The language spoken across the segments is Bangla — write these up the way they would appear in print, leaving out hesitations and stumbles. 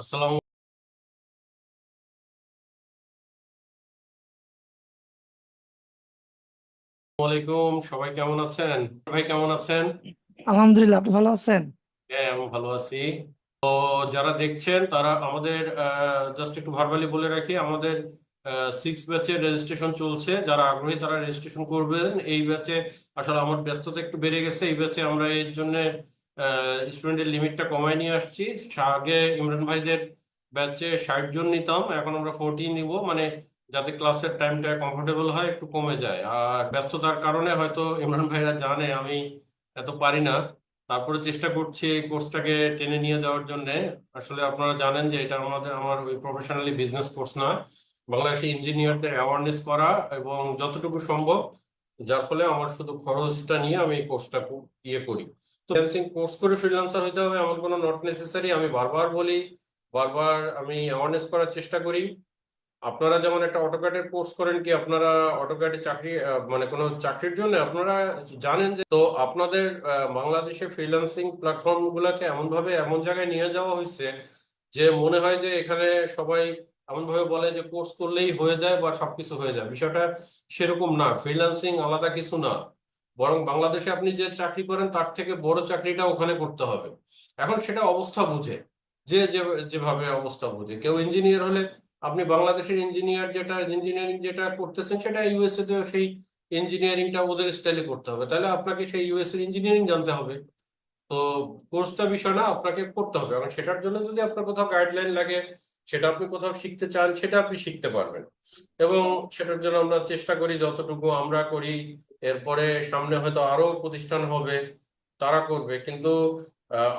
আসসালামু আলাইকুম। সবাই কেমন আছেন? ভাই কেমন আছেন? আলহামদুলিল্লাহ, আপনি ভালো আছেন? হ্যাঁ, আমি ভালো আছি। তো যারা দেখছেন তারা আমাদের জাস্ট একটু ভার্বালি বলে রাখি, আমাদের 6 ব্যাচের রেজিস্ট্রেশন চলছে। যারা আগ্রহী তারা রেজিস্ট্রেশন করবেন এই ব্যাচে। আসলে আমার ব্যস্ততা একটু বেড়ে গেছে এই ব্যাচে, আমরা এর জন্য স্টুডেন্টের লিমিটটা কমায় নিয়ে আসছি। আগে ইমরান ভাইদের ব্যাচে 60 জন নিতাম, এখন আমরা 14 নিব, মানে যাতে ক্লাসের টাইমটা কমফোর্টেবল হয়, একটু কমে যায়। আর ব্যস্ততার কারণে হয়তো ইমরান ভাইরা জানে আমি এত পারি না, তারপরে চেষ্টা করছি এই কোর্সটাকে টেনে নিয়ে যাওয়ার জন্য। আসলে আপনারা জানেন যে এটা আমার ওই প্রফেশনালি বিজনেস কোর্স না, বাংলাদেশি ইঞ্জিনিয়ারদের অ্যাওয়ারনেস করা এবং যতটুকু সম্ভব, যার ফলে আমার শুধু খরচটা নিয়ে আমি এই কোর্সটা ইয়ে করি। তো ফ্রিল্যান্সিং কোর্স করে ফ্রিল্যান্সার হতে হবে এমন কোনো নট নেসেসারি। আমি বারবার বলি, বারবার আমি অ্যাওয়ারনেস করার চেষ্টা করি। আপনারা যেমন একটা অটোক্যাডের কোর্স করেন, কি আপনারা অটোক্যাডে চাকরি মানে কোনো চাকরির জন্য আপনারা জানেন যে, তো আপনাদের বাংলাদেশে ফ্রিল্যান্সিং প্ল্যাটফর্ম গুলাকে এমন ভাবে এমন জায়গায় নিয়ে যাওয়া হয়েছে যে মনে হয় যে এখানে সবাই এমন ভাবে বলে যে কোর্স করলেই হয়ে যায় বা সবকিছু হয়ে যায়। বিষয়টা সেরকম না, ফ্রিল্যান্সিং আলাদা কিছু না। বরং বাংলাদেশে আপনি যে চাকরি করেন তার থেকে বড় চাকরিটা ওখানে করতে হবে। এখন সেটা অবস্থা বুঝে, যেভাবে অবস্থা বুঝে। কেউ ইঞ্জিনিয়ার হলে, আপনি বাংলাদেশের ইঞ্জিনিয়ারিং যেটা করতেছেন সেটা ইউএসএ তে সেই ইঞ্জিনিয়ারিংটা ওদের স্টাইলে করতে হবে, তাহলে আপনাকে সেই ইউএসএ ইঞ্জিনিয়ারিং জানতে হবে। তো কোর্সটা বিষয় না, আপনাকে করতে হবে। এবং সেটার জন্য যদি আপনার কোথাও গাইডলাইন লাগে, সেটা আপনি কোথাও শিখতে চান, সেটা আপনি শিখতে পারবেন। এবং সেটার জন্য আমরা চেষ্টা করি যতটুকু আমরা করি। এরপরে সামনে হয়তো আরো প্রতিষ্ঠান হবে, তারা করবে। কিন্তু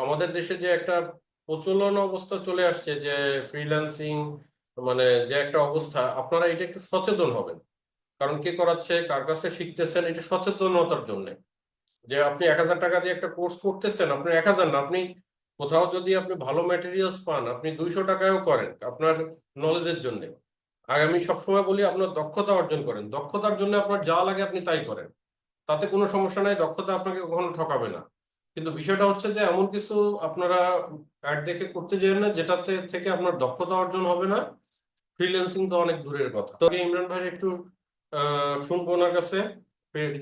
আমাদের দেশে যে একটা প্রচলন অবস্থা চলে আসছে যে ফ্রিল্যান্সিং মানে যে একটা অবস্থা, আপনারা এটা একটু সচেতন হবেন। কারণ কে করাচ্ছে, কার কাছে শিখতেছেন, এটা সচেতনতার জন্য। যে আপনি 1000 টাকা দিয়ে একটা কোর্স করতেছেন, আপনি 1000 না, আপনি কোথাও যদি আপনি ভালো ম্যাটেরিয়ালস পান, আপনি 200 টাকায়ও করেন আপনার নলেজের জন্য। আর আমি সবসময় বলি, আপনার দক্ষতা অর্জন করেন, দক্ষতার জন্য আপনার যা লাগে আপনি তাই করেন, তাতে কোনো সমস্যা নাই, দক্ষতা আপনাকে কখনো ঠকাবে না। কিন্তু বিষয়টা হচ্ছে যে এমন কিছু আপনারা অ্যাড দেখে করতে যাবেন না যেটাতে থেকে আপনার দক্ষতা অর্জন হবে না। ফ্রিল্যান্সিং তো অনেক দূরের কথা। তো আগে ইমরান ভাই একটু শুনবো ওনার কাছে,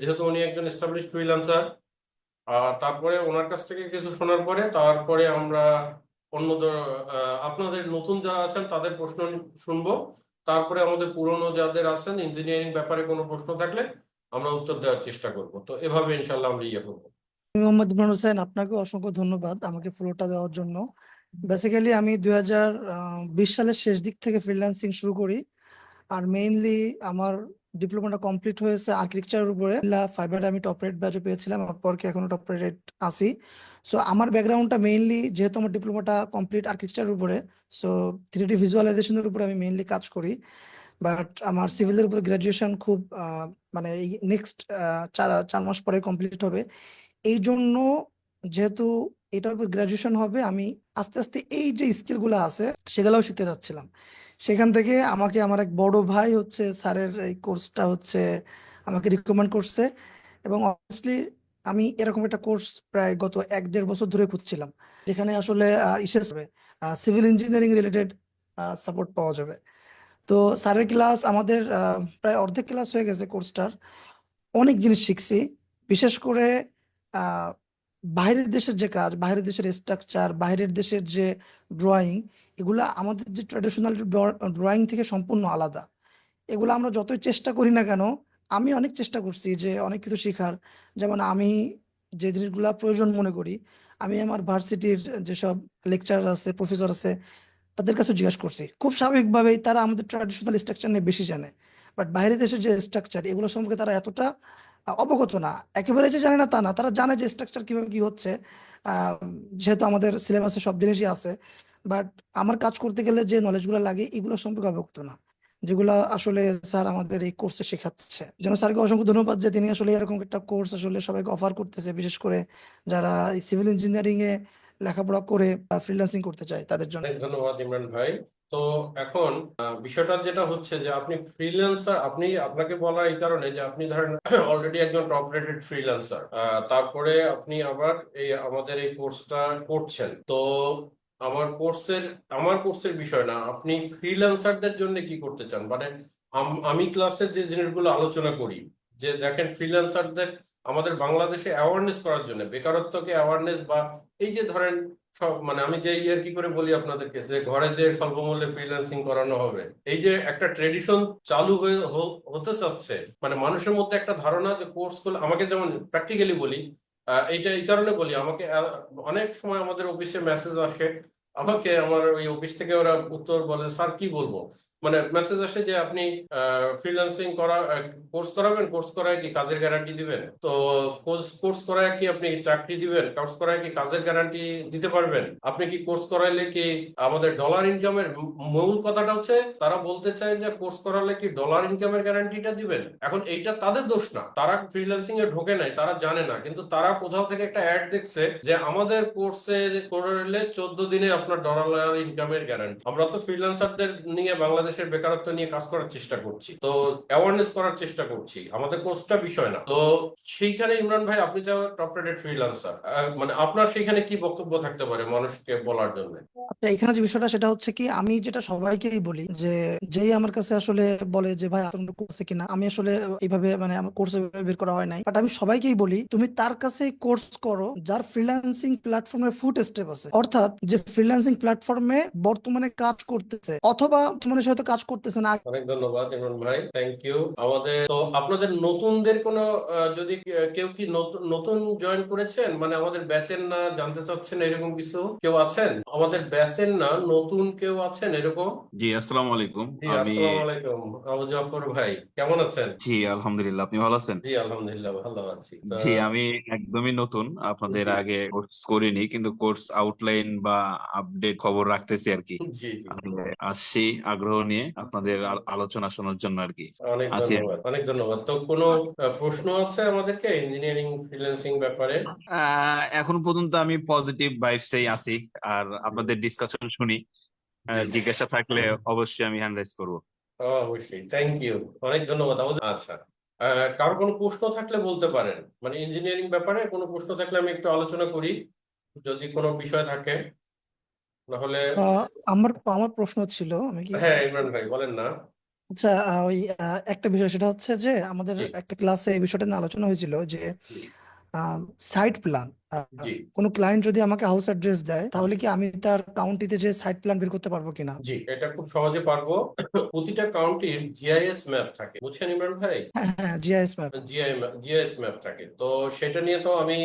যেহেতু উনি একজন এস্টাবলিশ ফ্রিল্যান্সার। আর তারপরে ওনার কাছ থেকে কিছু শোনার পরে তারপরে আমরা অন্য আপনাদের নতুন যারা আছেন তাদের প্রশ্ন শুনবো। তারপরে আমাদের পুরনো যাদের আছেন ইঞ্জিনিয়ারিং ব্যাপারে কোনো প্রশ্ন থাকলে আমরা উত্তর দেওয়ার চেষ্টা করব। তো এভাবে ইনশাল্লাহ আমরা ইয়ে করবো। আমি মোহাম্মদ ইমরান হোসেন, আপনাকে অসংখ্য ধন্যবাদ আমাকে ফ্লোটা দেওয়ার জন্য। বেসিক্যালি আমি 2020 সালের শেষ দিক থেকে ফ্রিল্যান্সিং শুরু করি। আর মেইনলি আমার ডিপ্লোমাটা কমপ্লিট হয়েছে আর্কিটেকচারের উপরে। ফাইবারে আমি টপ রেট ব্যাচও পেয়েছিলাম, আমার পরকে এখনো টপ রেট আছি। সো আমার ব্যাকগ্রাউন্ডটা মেইনলি, যেহেতু আমার ডিপ্লোমাটা কমপ্লিট আর্কিটেকচারের উপরে, সো 3D ভিজুয়ালাইজেশনের উপরে আমি মেইনলি কাজ করি। বাট আমার সিভিলের উপরে গ্রাজুয়েশন খুব মানে নেক্সট 4 মাস পরে কমপ্লিট হবে। এই জন্য, যেহেতু এটার উপর গ্রাজুয়েশন হবে, আমি আস্তে আস্তে এই যে স্কিলগুলো আছে সেগুলোও শিখতে যাচ্ছিলাম। সেখান থেকে আমাকে আমার এক বড় ভাই হচ্ছে স্যারের এই কোর্সটা হচ্ছে আমাকে রিকমেন্ড করছে। এবং অবভিয়াসলি আমি এরকম একটা কোর্স প্রায় গত 1-1.5 বছর ধরে খুঁজছিলাম, যেখানে আসলে সিভিল ইঞ্জিনিয়ারিং রিলেটেড সাপোর্ট পাওয়া যাবে। তো স্যারের ক্লাস আমাদের প্রায় অর্ধেক ক্লাস হয়ে গেছে কোর্সটার। অনেক জিনিস শিখছি। বিশেষ করে আহ, বাইরের দেশের যে কাজ, বাইরের দেশের স্ট্রাকচার, বাইরের দেশের যে ড্রয়িং, এগুলা আমাদের যে ট্র্যাডিশনাল ড্রয়িং থেকে সম্পূর্ণ আলাদা। এগুলো আমরা যতই চেষ্টা করি না কেন, আমি অনেক চেষ্টা করছি যে অনেক কিছু শেখার। যেমন আমি যে জিনিসগুলা প্রয়োজন মনে করি, আমি আমার ভার্সিটির যেসব লেকচারার আছে, প্রফেসর আছে, তাদের কাছে জিজ্ঞাসা করছি। খুব স্বাভাবিকভাবেই তারা আমাদের ট্র্যাডিশনাল স্ট্রাকচার নিয়ে বেশি জানে। বাট বাইরের দেশের যে স্ট্রাকচার, এগুলো সম্পর্কে তারা এতটা অবগত না। একেবারে যে জানে না তা না, তারা জানে যে স্ট্রাকচার কিভাবে কি হচ্ছে। আহ, যেহেতু আমাদের সিলেবাসে সব জিনিসই আছে, বাট আমার কাজ করতে গেলে যে নলেজগুলো লাগে এগুলো সম্পর্কে অবগত না, যেগুলো আসলে স্যার আমাদের এই কোর্সে শেখাচ্ছে। যেন স্যারকে অসংখ্য ধন্যবাদ যে তিনি আসলে এরকম একটা কোর্স আসলে সবাইকে অফার করতেছে, বিশেষ করে যারা সিভিল ইঞ্জিনিয়ারিং এ লেখাপড়া করে ফ্রিল্যান্সিং করতে চায় তাদের জন্য। অনেক ধন্যবাদ ইমরান ভাই। তো এখন বিষয়টা যেটা হচ্ছে যে আপনি ফ্রিল্যান্সার, আপনাকে বলা এই কারণে যে আপনি ধরেন অলরেডি একজন টপ রেটেড ফ্রিল্যান্সার, তারপরে আপনি আবার এই আমাদের এই কোর্সটা করছেন। তো আমার কোর্সের বিষয় না, আপনি ফ্রিল্যান্সারদের জন্য কি করতে চান, মানে আমি ক্লাসে যে জিনিসগুলো আলোচনা করি, যে দেখেন ফ্রিল্যান্সারদের আমাদের বাংলাদেশে অ্যাওয়ারনেস করার জন্য, বেকারত্বকে অ্যাওয়ারনেস, বা এই যে ধরেন সব, মানে আমি যে ইয়ার কি করে বলি আপনাদেরকে, যে ঘরে যে স্বল্পমূল্যে ফ্রিল্যান্সিং করানো হবে, এই যে একটা ট্রেডিশন চালু হতে চাচ্ছে, মানে মানুষের মধ্যে একটা ধারণা যে কোর্স করলে, আমাকে যেমন প্র্যাকটিক্যালি বলি, এইটা এই কারণে বলি, আমাকে অনেক সময় আমাদের অফিসে মেসেজ আসে, আমাকে আমার ওই অফিস থেকে ওরা উত্তর বলে, স্যার কি বলবো, মানে মেসেজ আসে যে আপনি ফ্রিল্যান্সিং কোর্স করাবেন, কোর্স করায় কি কাজের গ্যারান্টি দিবেন, তো কোর্স করায় কি আপনি চাকরি দিবেন, কোর্স করায় কি কাজের গ্যারান্টি দিতে পারবেন, আপনি কি কোর্স করাইলে কি আমাদের ডলার ইনকামের, মূল কথাটা হচ্ছে তারা বলতে চায় যে কোর্স করালে কি ডলার ইনকামের গ্যারান্টিটা দিবেন। এখন এইটা তাদের দোষ না, তারা ফ্রিল্যান্সিং এ ঢোকে নাই, তারা জানে না, কিন্তু তারা কোথাও থেকে একটা অ্যাড দেখছে যে আমাদের কোর্সে করলে 14 দিনে আপনার ডলার ইনকামের গ্যারান্টি। আমরা তো ফ্রিল্যান্সারদের নিয়ে, বাংলাদেশের বেকারত্ব নিয়ে কাজ করার চেষ্টা করছি, তো অ্যাওয়ারনেস করার চেষ্টা করছি, আমাদের কোর্সটা বিষয় না। তো সেইখানে ইমরান ভাই, আপনি তো টপ রেটেড ফ্রিল্যান্সার, মানে আপনার সেইখানে কি বক্তব্য থাকতে পারে মানুষকে বলার জন্য? আচ্ছা, এখানে যে বিষয়টা সেটা হচ্ছে কি, আমি যেটা সবাইকেই বলি যে যেই আমার কাছে আসলে বলে যে ভাই আপনার কোর্সে কিনা, আমি আসলে এইভাবে মানে আমার কোর্স বের করা হয় নাই, বাট আমি সবাইকেই বলি তুমি তার কাছে কোর্স করো যার ফ্রিল্যান্সিং প্ল্যাটফর্মে ফুট স্টেপ আছে, অর্থাৎ যে ফ্রিল্যান্সিং প্ল্যাটফর্মে বর্তমানে কাজ করতেছে অথবা বর্তমানে সে হয়তো কাজ করতেছে না। অনেক ধন্যবাদ ইমরান ভাই, থ্যাংক ইউ। আমাদের তো আপনাদের নতুনদের কোনো যদি কেউ কি নতুন নতুন জয়েন করেছেন, মানে আমাদের ব্যাচের না, জানতে চাচ্ছেন এরকম কিছু কেউ আছেন, আমাদের ব্যাচের না, নতুন কেউ আছেন এরকম? জি, আসসালামু আলাইকুম। জি, আমি আসসালামু আলাইকুম। আবু জাফর ভাই, কেমন আছেন? জি, আলহামদুলিল্লাহ। আপনি ভালো আছেন? জি, আলহামদুলিল্লাহ ভালো আছি। তা জি, আমি একদমই নতুন, আপনাদের জি আগে কোর্স করিনি, কিন্তু কোর্স আউটলাইন বা আপডেট খবর রাখতেছি আর কি। জি জি, আসলে আসছি আগ্রহ নিয়ে আপনাদের আলোচনা শোনার জন্য আর কি। অনেক আছি আর কি। ধন্যবাদ, অনেক ধন্যবাদ। তো কোনো প্রশ্ন আছে আমাদেরকে ইঞ্জিনিয়ারিং ফ্রিল্যান্সিং ব্যাপারে? এখন পর্যন্ত আমি পজিটিভ ভাইবসেই আছি, আর আপনাদের ডিসকাশন শুনি। জি জি, জিজ্ঞাসা থাকলে অবশ্যই আমি হ্যান্ড রাইজ করবো। অবশ্যই, থ্যাংক ইউ, অনেক ধন্যবাদ। আচ্ছা, কারো কোনো প্রশ্ন থাকলে বলতে পারেন, মানে ইঞ্জিনিয়ারিং ব্যাপারে কোনো প্রশ্ন থাকলে আমি একটু আলোচনা করি, যদি কোনো বিষয় থাকে, নাহলে। আহ, আমার আমার প্রশ্ন ছিল, আমি কি হ্যাঁ ইমরান ভাই, বলেন না। আচ্ছা, ওই একটা বিষয় সেটা হচ্ছে যে আমাদের জি একটা ক্লাসে এই বিষয়টা নিয়ে আলোচনা হয়েছিল যে জি সাইট প্ল্যান, জি কোনো ক্লায়েন্ট যদি আমাকে হাউস অ্যাড্রেস দেয় তাহলে কি আমি তার কাউন্টিতে যে সাইট প্ল্যান বের করতে পারবো কিনা? জি, এটা খুব সহজে পারবো। প্রতিটা কাউন্টির জিআইএস ম্যাপ থাকে, বুঝছেন ইমরান ভাই? হ্যাঁ হ্যাঁ, জিআইএস ম্যাপ। জিআইএস ম্যাপ থাকে, তো সেটা নিয়ে তো আমি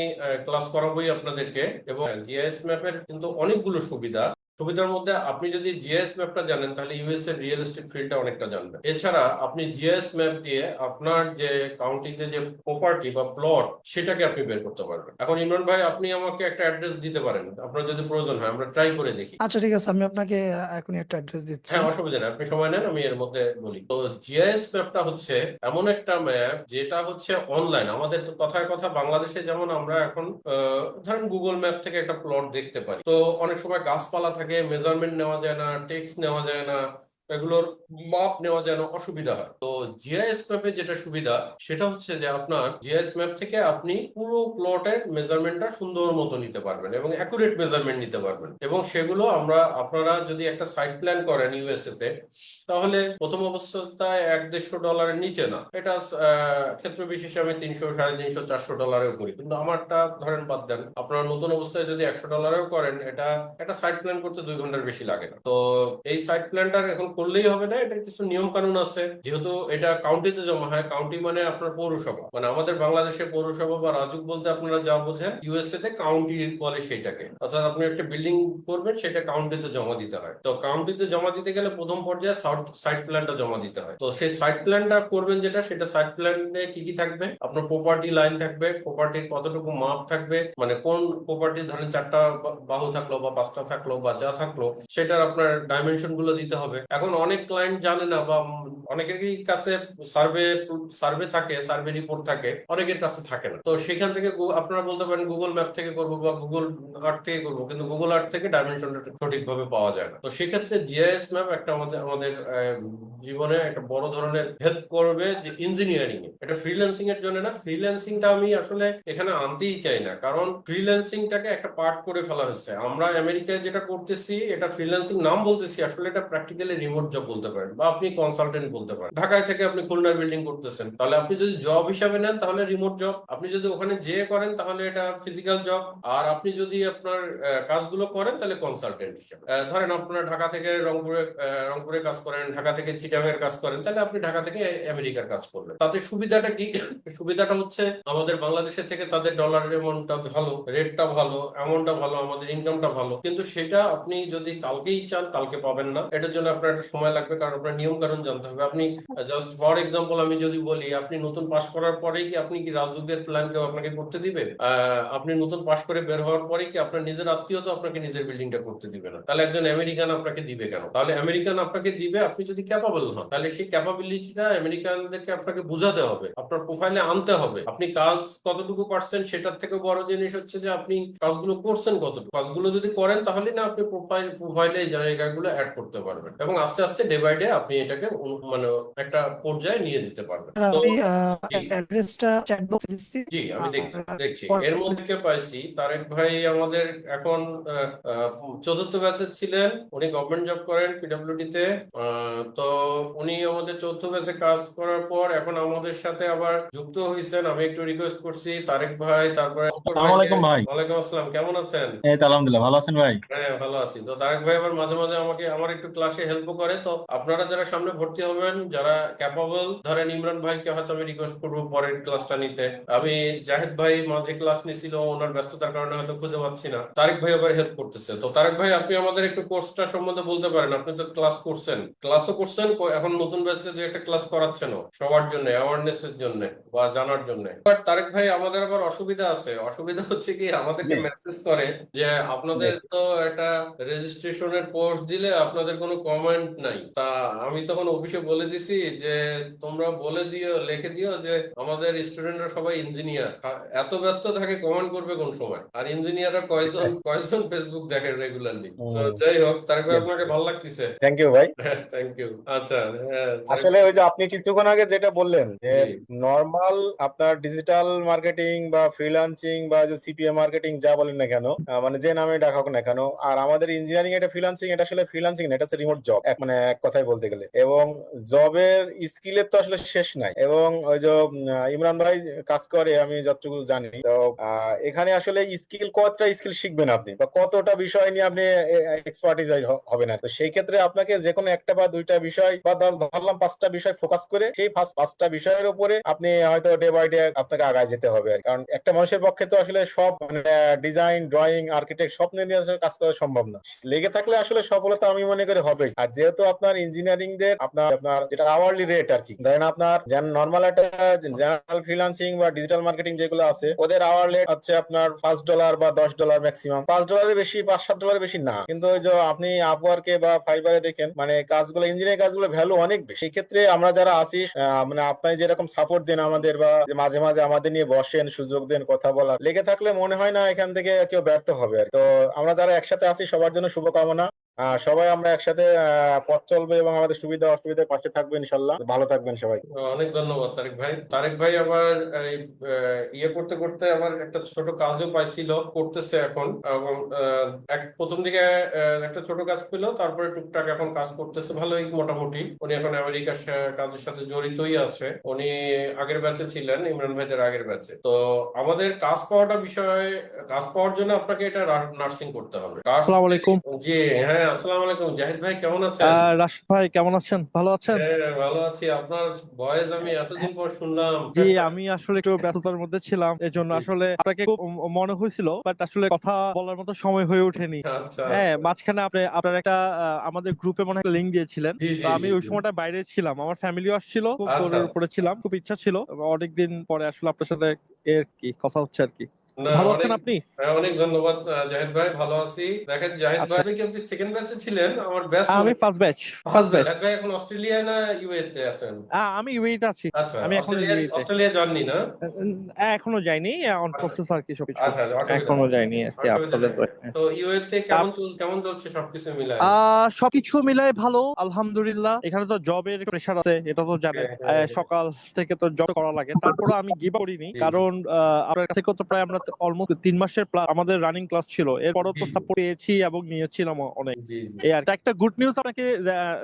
ক্লাস করাবোই আপনাদেরকে। এবং জিআইএস ম্যাপের কিন্তু অনেকগুলো সুবিধা, সুবিধার মধ্যে আপনি যদি জিআইএস ম্যাপটা জানেন তাহলে ইউএস এর রিয়েল এস্টেট ফিল্ডটা অনেকটা জানবেন। এছাড়া আপনি জিআইএস ম্যাপ দিয়ে আপনার যে কাউন্টিতে যে প্রপার্টি বা প্লট, সেটাকে আপনি বের করতে পারবেন। এখন ইমরান ভাই, আপনি আমাকে একটা অ্যাড্রেস দিতে পারেন, আপনার যদি প্রয়োজন হয়, আমরা ট্রাই করে দেখি। আচ্ছা ঠিক আছে, আমি আপনাকে এখনই একটা অ্যাড্রেস দিচ্ছি। হ্যাঁ, অসুবিধা নেই, আপনি সময় নেন, আমি এর মধ্যে বলি। তো জিআইএস ম্যাপটা হচ্ছে এমন একটা ম্যাপ যেটা হচ্ছে অনলাইন। আমাদের তো কথায় কথা বাংলাদেশে যেমন আমরা এখন ধরেন গুগল ম্যাপ থেকে একটা প্লট দেখতে পারি, তো অনেক সময় গাছপালা থাকে, মেজারমেন্ট নেওয়া যায় না, টেক্সট নেওয়া যায় না, এগুলোর মাপ নেওয়া যেন অসুবিধা হয়। তো জিআইএস ম্যাপে যেটা সুবিধা, সেটা হচ্ছে যে আপনার জিআইএস ম্যাপ থেকে আপনি পুরো প্লটের মেজারমেন্টটা সুন্দর মতো নিতে পারবেন এবং অ্যাকুরেট মেজারমেন্ট নিতে পারবেন। এবং সেগুলো আপনারা যদি একটা সাইট প্ল্যান করেন ইউএসএ তে, তাহলে প্রথম অবস্থায় $100-150 নিচে না, এটা ক্ষেত্র বিশেষে আমি 300, $350, $400 করি, কিন্তু আমারটা ধরেন বাদ দেন, আপনারা নতুন অবস্থায় যদি $100 করেন, এটা একটা সাইট প্ল্যান করতে 2 ঘন্টার বেশি লাগে না। তো এই সাইট প্ল্যানটা এখন করলেই হবে না, এটার কিছু নিয়ম কানুন আছে। যেহেতু এটা কাউন্টিতে জমা হয়, কাউন্টি মানে আপনার পৌরসভা, মানে আমাদের বাংলাদেশে পৌরসভা বা রাজুক বলতে আপনারা যা বোঝেন, ইউএসএ তে কাউন্টি বলে সেইটাকে। অর্থাৎ আপনি একটা বিল্ডিং করবেন, সেটা কাউন্টিতে জমা দিতে হয়। তো কাউন্টিতে জমা দিতে গেলে প্রথম পর্যায়ে সাইট প্ল্যানটা জমা দিতে হয়। তো সেই সাইট প্ল্যানটা করবেন যেটা, সেটা সাইট প্ল্যানে কি কি থাকবে, আপনার প্রপার্টি লাইন থাকবে, প্রপার্টির কতটুকু মাপ থাকবে, মানে কোন প্রপার্টি ধরেন 4টা বাহু থাকলো বা 5টা থাকলো বা যা থাকলো, সেটার আপনার ডাইমেনশন গুলো দিতে হবে। এখন এখন অনেক ক্লায়েন্ট জানে না বা অনেকেরই কাছে সার্ভে সার্ভে থাকে, সার্ভে রিপোর্ট থাকে, অনেকের কাছে থাকে না। তো সেখান থেকে আপনারা বলতে পারেন গুগল ম্যাপ থেকে করবো বা গুগল আর্থ থেকে করবো, কিন্তু গুগল আর্থ থেকে ডাইমেনশনটা সঠিকভাবে পাওয়া যায় না। তো সেক্ষেত্রে জিআইএস ম্যাপ একটা আমাদের জীবনে একটা বড় ধরনের হেল্প করবে যে ইঞ্জিনিয়ারিং এ। এটা ফ্রিল্যান্সিং এর জন্য না, ফ্রিল্যান্সিংটা আমি আসলে এখানে আনতেই চাই না, কারণ ফ্রিল্যান্সিংটাকে একটা পার্ট করে ফেলা হয়েছে। আমরা আমেরিকায় যেটা করতেছি এটা ফ্রিল্যান্সিং নাম বলতেছি, আসলে এটা প্র্যাকটিক্যালি রিমোট জব বলতে পারেন বা আপনি কনসালটেন্ট বলতে পারেন। ঢাকায় থেকে আপনি খুলনার বিল্ডিং করতেছেন, তাহলে আপনি যদি জব হিসাবে নেন তাহলে রিমোট জব, আপনি যদি ওখানে যেয়ে করেন তাহলে এটা ফিজিক্যাল জব, আর আপনি যদি আপনার কাজগুলো করেন তাহলে কনসালটেন্ট হিসাবে। ধরেন আপনার ঢাকা থেকে রংপুরে কাজ করেন, ঢাকা থেকে চিটাগাংয়ের কাজ করেন, তাহলে আপনি ঢাকা থেকে আমেরিকার কাজ করবেন। তাতে সুবিধাটা কি? সুবিধাটা হচ্ছে আমাদের বাংলাদেশের থেকে তাদের ডলারের অ্যামাউন্টটা ভালো, রেটটা ভালো, অ্যামাউন্টটা ভালো, আমাদের ইনকামটা ভালো, কিন্তু সেটা আপনি যদি কালকেই চান কালকে পাবেন না। এটার জন্য আপনার একটা সময় লাগবে, কারণ আপনার নিয়ম কানুন জানতে হবে। আপনি জাস্ট ফর এক্সাম্পল আমি যদি বলি, আপনি নতুন পাশ করার পরেই কি আপনি কি রাজযোগের প্ল্যান কেউ আপনাকে করতে দিবে? আপনি নতুন পাশ করে বের হওয়ার পরে কি আপনার নিজের আত্মীয় তো আপনাকে নিজের বিল্ডিংটা করতে দিবে না, তাহলে একজন আমেরিকান আপনাকে দিবে কেন? তাহলে আমেরিকান আপনাকে দিবে আপনি যদি ক্যাপাবল হন, তাহলে সেই ক্যাপাবিলিটিটা আমেরিকানদেরকে আপনাকে বোঝাতে হবে, আপনার প্রোফাইলে আনতে হবে। আপনি কাজ কতটুকু পারছেন সেটার থেকে বড় জিনিস হচ্ছে যে আপনি কাজগুলো করছেন কতটুকু। কাজগুলো যদি করেন তাহলে না আপনি প্রোফাইলে এই জায়গাগুলো অ্যাড করতে পারবেন, এবং আস্তে আস্তে ডে বাই ডে আপনি এটাকে মানে একটা পর্যায়ে নিয়ে যেতে পারবেন। তো আমি জি অ্যাড্রেসটা চ্যাট বক্সে দিচ্ছি। জি আমি আর দেখছি পরে এর মধ্যে কে পাইছি। তারেক ভাই আমাদের এখন চতুর্থ ব্যাচে ছিলেন, উনি গভর্নমেন্ট জব করেন পিডব্লিউডি তে। তো উনি আমাদের চতুর্থ ব্যাচে কাজ করার পর এখন আমাদের সাথে আবার যুক্ত হয়েছেন। আমি একটু রিকোয়েস্ট করছি তারেক ভাই, তারপরে আকবর আসসালামু ভাইকে। আলাইকুম ভাই। ওয়ালাইকুম আসসালাম, কেমন আছেন? এই তো আলহামদুলিল্লাহ, ভালো আছেন ভাই? হ্যাঁ ভালো আছি। তো তারেক ভাই আবার মাঝে মাঝে আমাকে আমার একটু ক্লাসে হেল্প করে। তো আপনারা যারা সামনে ভর্তি হবেন, যারা ক্যাপাবল, ধরেন ইমরান ভাইকে হয়তো আমি রিকোয়েস্ট করবো পরের ক্লাসটা নিতে। আমি জাহেদ ভাই মাঝে ক্লাস নিছিল, ওনার ব্যস্ততার কারণে হয়তো খুঁজে পাচ্ছি না। তারেক ভাই আবার হেল্প করতেছে। তো তারেক ভাই আপনি আমাদের একটু কোর্সটা সম্বন্ধে বলতে পারেন? আপনি তো ক্লাসও করছেন, এখন নতুন ব্যাচে দুই একটা ক্লাস করাচ্ছেন সবার জন্য, অ্যাওয়ারনেস এর জন্য বা জানার জন্য। বাট তারেক ভাই আমাদের আবার অসুবিধা আছে। অসুবিধা হচ্ছে কি, আমাদেরকে জি, মেসেজ করে যে জি। আপনাদের তো একটা রেজিস্ট্রেশনের পোস্ট দিলে আপনাদের কোনো কমেন্ট নাই। তা আমি তখন অফিসে বলে দিছি যে তোমরা বলে দিও, লিখে দিও যে আমাদের স্টুডেন্টরা সবাই ইঞ্জিনিয়ার, এত ব্যস্ত থাকে কমেন্ট করবে কোন সময়? আর ইঞ্জিনিয়াররা কয়জন কয়জন ফেসবুক দেখে রেগুলারলি? তো যাই হোক, তারেক ভাই আপনাকে ভালো লাগতেছে? থ্যাংক ইউ ভাই। Thank you. আচ্ছা, হ্যাঁ তারেক আসলে ওই যে আপনি কিছুক্ষণ আগে যেটা বললেন যে জি নর্মাল আপনার ডিজিটাল মার্কেটিং বা ফ্রিল্যান্সিং বা যে সিপিএ মার্কেটিং যা বলেন না কেন, মানে যে নামে ডাকুক না কেন, আর আমাদের ইঞ্জিনিয়ারিং এটা ফ্রিল্যান্সিং, এটা আসলে ফ্রিল্যান্সিং না, এটা হচ্ছে রিমোট জব, মানে এক কথায় বলতে গেলে। এবং জবের স্কিলের তো আসলে শেষ নাই। এবং ওই যে ইমরান ভাই কাজ করে আমি যতটুকু জানি, তো এখানে আসলে স্কিল, কতটা স্কিল শিখবেন আপনি বা কতটা বিষয় নিয়ে আপনি এক্সপার্টিস হবে না। তো সেই ক্ষেত্রে আপনাকে যে কোনো একটা বা দুইটা বিষয় বা ধরলাম 5টা বিষয় ফোকাস করে সেই 5টা বিষয়ের উপরে আপনি হয়তো ডে বাই ডে আপনাকে আগায় যেতে হবে। কারণ একটা মানুষের পক্ষে তো আসলে সব মানে ডিজাইন, ড্রয়িং, আর্কিটেক্ট সব নিয়ে আসলে কাজ করা সম্ভব না। লেগে থাকলে আসলে সফলতা আমি মনে করি হবে। আর যেহেতু আপনার ইঞ্জিনিয়ারিং দের আপনার যেটা আওয়ারলি রেট আর কি, ধরেন আপনার নর্মাল একটা জেনারেল ফ্রিল্যান্সিং বা ডিজিটাল মার্কেটিং যেগুলো আছে, ওদের আওয়ার রেট হচ্ছে আপনার $5 বা $10 ম্যাক্সিমাম। $5 বেশি, $5-7 বেশি না। কিন্তু ওই যে আপনি আপওয়ার্কে বা ফাইবারে দেখেন, মানে কাজগুলো, ইঞ্জিনিয়ারিং কাজগুলো ভ্যালু অনেক বেশি। সেই ক্ষেত্রে আমরা যারা আছি, মানে আপনি যেরকম সাপোর্ট দেন আমাদের বা যে মাঝে মাঝে আমাদের নিয়ে বসেন, সুযোগ দেন কথা বলার, লেগে থাকলে মনে হয় না এখান থেকে কেউ ব্যর্থ হবে আর কি। তো আমরা যারা একসাথে আছি সবার জন্য শুভকামনা। সবাই আমরা একসাথে পথ চলবো এবং আমাদের সুবিধা অসুবিধার পাশে থাকবো ইনশাল্লাহ। ভালো থাকবেন সবাই। অনেক ধন্যবাদ তারেক ভাই। তারেক ভাই আবার এই ইয়ে করতে করতে আবার একটা ছোট কাজও পাইছিল, করতেছে এখন। এবং প্রথম দিকে একটা ছোট কাজ পেলো, তারপরে টুকটাক এখন কাজ করতেছে ভালোই মোটামুটি। উনি এখন আমেরিকার কাজের সাথে জড়িতই আছে। উনি আগের ব্যাচে ছিলেন, ইমরান ভাইদের আগের ব্যাচে। তো আমাদের কাজ পাওয়ার জন্য আপনাকে এটা নার্সিং করতে হবে। আসসালামু আলাইকুম। জি হ্যাঁ, আসসালামু আলাইকুম। জাহিদ ভাই কেমন আছেন? রাশিদ ভাই কেমন আছেন? ভালো আছেন? হ্যাঁ ভালো আছি। আপনার ভয়েস আমি এতদিন পর শুনলাম। জি, আমি আসলে একটু ব্যস্ততার মধ্যে ছিলাম, এজন্য জি। আসলে আপনাকে খুব মনে হয়েছিল, বাট আসলে কথা বলার মতো সময় হয়ে ওঠেনি। আচ্ছা হ্যাঁ, আচ্ছা। মাঝখানে আপনার একটা আমাদের গ্রুপে মনে একটা লিঙ্ক দিয়েছিলেন। জি তো জি আমি জি ওই জি। সময়টা বাইরে ছিলাম, আমার ফ্যামিলিও আসছিল, খুব আচ্ছা দৌড়ের আচ্ছা। উপরে ছিলাম, খুব ইচ্ছা ছিল অনেকদিন পরে আসলে আপনার সাথে এর কি কথা হচ্ছে আর কি। না, ভালো অনেক আছেন আপনি? অনেক ধন্যবাদ জাহিদ ভাই, ভালো আছি। দেখেন জাহিদ আচ্ছা, ভাই কি আপনি সেকেন্ড ব্যাচে ছিলেন? আমার ব্যাচ আমি মনে first batch. First batch. Zahid ভাই এখন অস্ট্রেলিয়া না ইউএ তে আছেন? আমি ইউএইতে আছি। আচ্ছা, আমি এখনো ইউএইতে। অস্ট্রেলিয়া যাননি না? এখনো যাইনি, অন আচ্ছা প্রসেস আর কি সবকিছু। আচ্ছা, অসুবিধা এখনো নেই, যাইনি আর কি অসুবিধা আপনাদের নেই। তো। তো ইউএ তে কেমন চলছে সবকিছু মিলায়? সবকিছু মিলাই ভালো আলহামদুলিল্লাহ। এখানে তো জবের প্রেশার আছে, এটা তো জানেন। হ্যাঁ, হ্যাঁ, হ্যাঁ। সকাল থেকে তো জব করা লাগে, তারপরে আমি গিভ আপ করিনি, জি জি কারণ আপনার কাছে তো প্রায় আমরা অলমোস্ট 3 মাসের প্লাস আমাদের রানিং ক্লাস ছিল, এরপরও জি তো সাপোর্ট পেয়েছি এবং নিয়েছিলাম অনেক। জি জি এই আর কি। একটা গুড নিউজ আপনাকে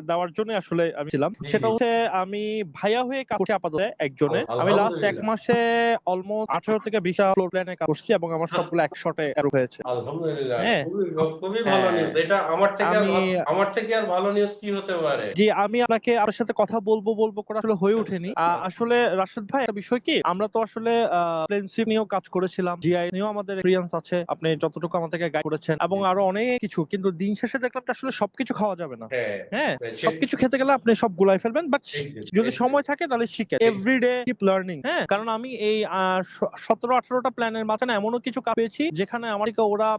দেওয়ার জন্য আসলে আমি ছিলাম, জি সেটা জি হচ্ছে আমি ভাইয়া হয়ে কাজ করছি আপাতত একজনে। আমি লাস্ট 1 আলহামদুলিল্লাহ, মাসে অলমোস্ট 18 থেকে 20টা ফ্লোর প্ল্যানে কাজ করছি এবং আমার সবগুলো 100-তে অ্যাপ্রুভ হয়েছে। আলহামদুলিল্লাহ, হ্যাঁ, খুবই ভালো হ্যাঁ। নিউজ এটা। আমি আমার থেকে আর ভালো নিউজ কি হতে পারে? জি, আমি আপনার সাথে কথা বলবো বলবো করে আসলে হয়ে ওঠেনি। আসলে রাশেদ ভাই, একটা বিষয় কি, আমরা তো আসলে প্লেনশিপ নিয়েও কাজ করেছিলাম, জিআই নিয়েও আমাদের এক্সপিরিয়েন্স আছে, আপনি যতটুকু আমাদেরকে গাইড করেছেন, এবং আরো অনেক কিছু। কিন্তু দিন শেষে দেখলাম যে আসলে সবকিছু খাওয়া যাবে না। হ্যাঁ, হ্যাঁ, সে সবকিছু খেতে গেলে আপনি সব গুলাই ফেলবেন, বাট যদি ঠিক সময় থাকে তাহলে শিখেন, এভরিডে কিপ লার্নিং। হ্যাঁ, কারণ আমি এই 17-18টা প্ল্যানের মাঝখানে এমনও কিছু কাজ পেয়েছি যেখানে আমাকে ওরা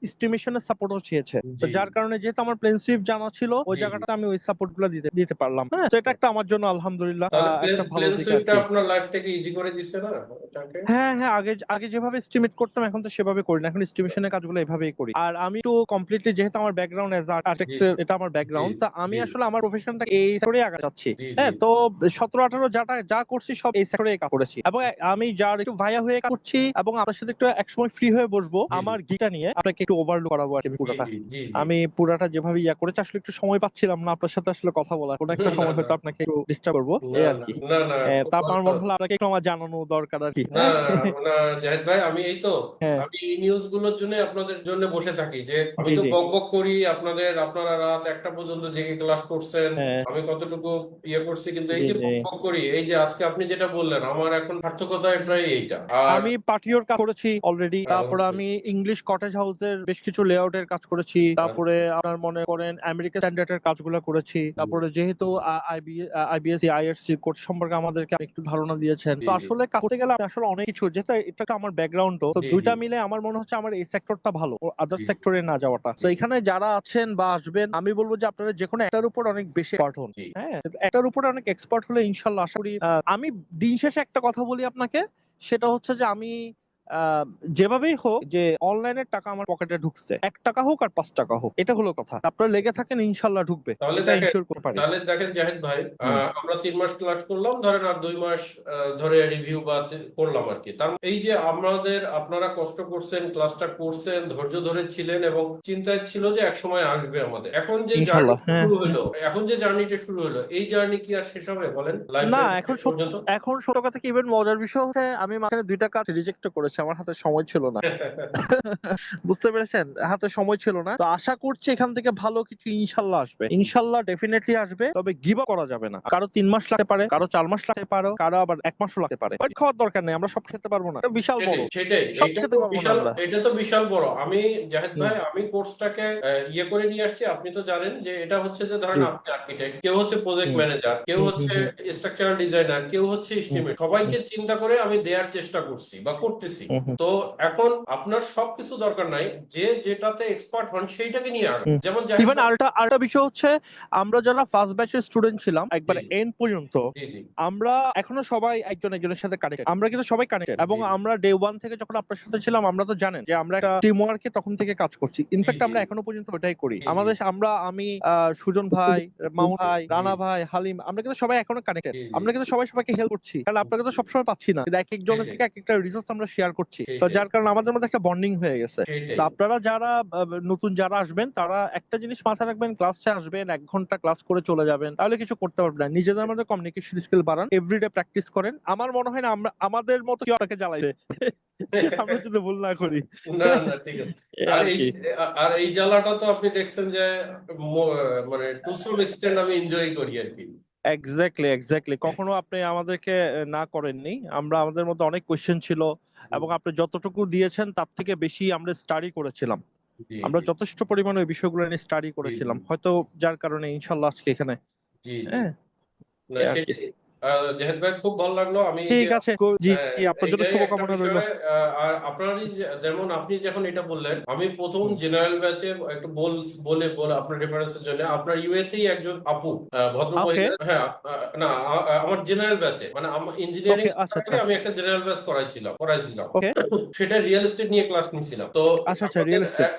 এস্টিমেশনের সাপোর্টও চেয়েছে। তো জি যার কারণে যেহেতু আমার প্লেনশিপ জানা ছিল, ওই জি জি। জায়গাটাতে আমি ওই সাপোর্ট গুলো দিতে দিতে পারলাম। হ্যাঁ, তো এটা একটা আমার জন্য আলহামদুলিল্লাহ তাহলে একটা ভালো প্লেন দিক আর সুইপটা কি। আপনার লাইফটাকে ইজি করে দিচ্ছে না ওটাকে? হ্যাঁ, হ্যাঁ, আগে আগে যেভাবে এস্টিমেট করতাম এখন তো সেভাবে করি না, এখন এস্টিমেশনের কাজগুলো এভাবেই করি। আর আমি তো কমপ্লিটলি, যেহেতু আমার ব্যাকগ্রাউন্ড অ্যাজ জি আর্কিটেক্ট, এটা আমার জি ব্যাকগ্রাউন্ড, তা আমি জি আসলে আমার প্রফেশনটা এই সেক্টরে আগাতে চাচ্ছি। জি জি হ্যাঁ, তো 17-18 যা করছি সব এই সেক্টরে কাজ করেছি, এবং আমি যার একটু ভাইয়া হয়ে কাজ করছি, এবং আপনার সাথে একটু একসময় ফ্রি হয়ে বসবো জি আমার গিটা নিয়ে আপনাকে একটু ওভারলুক করাবো আর কি জি পুরোটা। জি জি জি। আমি পুরাটা যেভাবে করেছি, আসলে একটু সময় পাচ্ছিলাম না আপনার সাথে আসলে কথা বলার, কোনো না একটা না সময় না হয়তো আপনাকে একটু ডিস্টার্ব করবো, না এই আর না কি। না না, খুব তারপর আমার ভালো। মনে হলো আপনাকে একটু আমার জানানো দরকার আর কি। না হ্যাঁ, না জাহিদ ভাই, আমি হ্যাঁ, এই নিউজ গুলোর জন্য আপনাদের জন্য বসে থাকি যে আমি জি, তো জি, বক বক করি আপনারা রাত 1টা পর্যন্ত জেগে ক্লাস করছেন, হ্যাঁ, আমি কতটুকু ইয়ে করছি, কিন্তু এই জি, যে জি। বক বক করি, এই যে আজকে আপনি যেটা বললেন, আমার এখন সার্থকতা এটাই এইটা। আর আমি পাটিওর কাজ করেছি অলরেডি, তারপরে আমি আলহামদুলিল্লাহ, ইংলিশ কটেজ হাউসের বেশ কিছু লেআউটের কাজ করেছি, তারপরে আপনার মনে করেন আমেরিকান স্ট্যান্ডার্ডের কাজগুলো করেছি, তারপরে যেহেতু আইবিএসসি আইএসসি কোর্স সম্পর্কে আমাদেরকে আপনি একটু ধারণা দিয়েছেন, জি তো জি আসলে কাজ করতে গেলে আসলে অনেক কিছু, যেহেতু এটা একটা আমার ব্যাকগ্রাউন্ড, তো জি জি দুইটা মিলে আমার মনে হচ্ছে আমার এই সেক্টরটা ভালো, আদার জি সেক্টরে না যাওয়াটা। তো জি এখানে যারা আছেন বা আসবেন, আমি বলবো যে আপনারা যে কোনো একটার উপর অনেক বেশি এক্সপার্ট হন। জি হ্যাঁ, একটার উপরে অনেক এক্সপার্ট হলে ইনশাল্লাহ আশা করি আমি দিন শেষে একটা কথা বলি আপনাকে, সেটা হচ্ছে যে আমি আহ, যেভাবেই হোক, যে অনলাইনের টাকা আমার পকেটে ঢুকছে, 1 টাকা হোক আর 5 টাকা হোক, এটা হলো কথা। আপনারা লেগে থাকেন, ইনশাল্লাহ ঢুকবে, তাহলে এটা দেখেন ইনশিওর করতে পারি। তাহলে দেখেন জাহিদ ভাই, হুম, আমরা 3 মাস ক্লাস করলাম, ধরেন আর 2 মাস ধরে রিভিউ বা করলাম আর কি। তার মানে এই যে আপনারা কষ্ট করছেন, ক্লাসটা করছেন, ধৈর্য ধরে ছিলেন এবং চিন্তায় ছিল যে এক সময় আসবে আমাদের। ইনশাল্লাহ, হ্যাঁ, হ্যাঁ। এখন যে জার্নিটা শুরু হলো, এই জার্নি কি আর শেষ হবে বলেন, না, লাইফের এখন শেষ পর্যন্ত? এখন সত্য কথা কি, ইভেন মজার বিষয় হচ্ছে আমি মাঝখানে 2টা কাজ রিজেক্ট করেছি, আমার হাতে সময় ছিল না। বুঝতে পেরেছেন, হাতে সময় ছিল না। তো আশা করছি এখান থেকে ভালো কিছু ইনশাল্লাহ আসবে, ইনশাল্লাহ ডেফিনেটলি আসবে, তবে গিভ আপ করা যাবে না। কারো 3 মাস লাগতে পারে, কারো 4 মাস লাগতে পারে, কারো আবার 1 মাসও লাগতে পারে, বাট খাওয়ার দরকার নেই, আমরা সব খেতে পারবো না, এটা বিশাল বড়, সেটাই সব খেতে পারবো না আমরা। এটা তো বিশাল বড়। জাহেদ হুম, ভাই, আমি কোর্সটাকে ইয়ে করে নিয়ে আসছি। আপনি তো জানেন যে এটা হচ্ছে যে ধরেন জি, আপনি আর্কিটেক্ট, কেউ হচ্ছে প্রজেক্ট হুম, ম্যানেজার, কেউ হুম, হুম, হচ্ছে হুম, স্ট্রাকচারাল ডিজাইনার, কেউ হচ্ছে হুম, এস্টিমেট, হুম, সবাইকে চিন্তা করে আমি দেওয়ার চেষ্টা করছি বা করতেছি। হুম, হুম, তো এখন আপনার সবকিছু দরকার নাই, যে যেটাতে এক্সপার্ট হন সেইটাকে নিয়ে আগান, হুম। যেমন জাহেদ ইভেন ভাই। আরেকটা বিষয় হচ্ছে, আমরা যারা ফার্স্ট ব্যাচের স্টুডেন্ট ছিলাম জি একবার এন্ড পর্যন্ত, জি জি আমরা এখনো সবাই একজন একজনের সাথে কানেক্টেড, আমরা কিন্তু সবাই কানেক্টেড, এবং জি আমরা ডে ওয়ান থেকে যখন আপনার সাথে ছিলাম, আমরা তো জানেন যে আমরা একটা টিম ওয়ার্কে তখন থেকে কাজ করছি, জি ইনফ্যাক্ট জি আমরা এখনো পর্যন্ত ওটাই করি। জি জি আমি সুজন ভাই, মামুন ভাই, জি রানা ভাই, হালিম, আমরা কিন্তু সবাই এখনো কানেক্টেড, জি জি আমরা কিন্তু সবাই সবাইকে হেল্প করছি, কারণ আপনাকে তো সবসময় পাচ্ছি না, কিন্তু এক একজনের সেটাই থেকে এক একটা রিসোর্স আমরা শেয়ার করছি, তো সেটাই যার কারণে আমাদের মধ্যে একটা বন্ডিং হয়ে গেছে। তো সেটাই আপনারা যারা নতুন যারা আসবেন, তারা একটা জিনিস মাথায় রাখবেন, ক্লাসে আসবেন, 1 ঘন্টা ক্লাস করে চলে যাবেন, তাহলে কিছু করতে পারবেন না। নিজেদের মধ্যে কমিউনিকেশন স্কিল বাড়ান, এভরিডে প্র্যাকটিস করেন। আমার মনে হয় না আমাদের মতো কেউ আপনাকে জ্বালাইছে, আমরা যদি ভুল না করি। না না, ঠিক আছে। এই আর আর এই কি। আর এই জ্বালাটা তো আপনি দেখছেন যে মানে টু সাম এক্সটেন্ড আমি এনজয় করি আর কি। এক্স্যাক্টলি, এক্স্যাক্টলি, কখনো আপনি আমাদেরকে না করেননি, আমরা আমাদের মধ্যে অনেক কোয়েশ্চেন ছিল, এবং আপনি যতটুকু দিয়েছেন তার থেকে বেশি আমরা স্টাডি করেছিলাম, জি আমরা জি যথেষ্ট পরিমাণে ওই বিষয়গুলো নিয়ে স্টাডি জি জি করেছিলাম, হয়তো যার কারণে ইনশাল্লাহ আজকে এখানে। জি জি। হ্যাঁ, না এই আর কি। সেটাই। জাহিদ ভাই খুব ভালো লাগলো আমি এই ঠিক যে আছে জি জি, আপনার জন্য এইটাই একটা শুভকামনা রইলো। বিষয়। আর আপনারই যেমন আপনি যখন এটা বললেন, আমি প্রথম জেনারেল ব্যাচে একটু বলে আপনার রেফারেন্সের জন্য, আপনার ইউএতেই একজন আপু, ভদ্র ওকে মহিলা, হ্যাঁ, না, আমার জেনারেল ব্যাচে, মানে আমার ইঞ্জিনিয়ারিং ওকে, আচ্ছা আচ্ছা আমি একটা জেনারেল ব্যাচ করাইছিলাম, ওকে, সেটা রিয়েল এস্টেট নিয়ে ক্লাস নিয়েছিলাম। তো আচ্ছা আচ্ছা, আমাদের রিয়েল এস্টেট।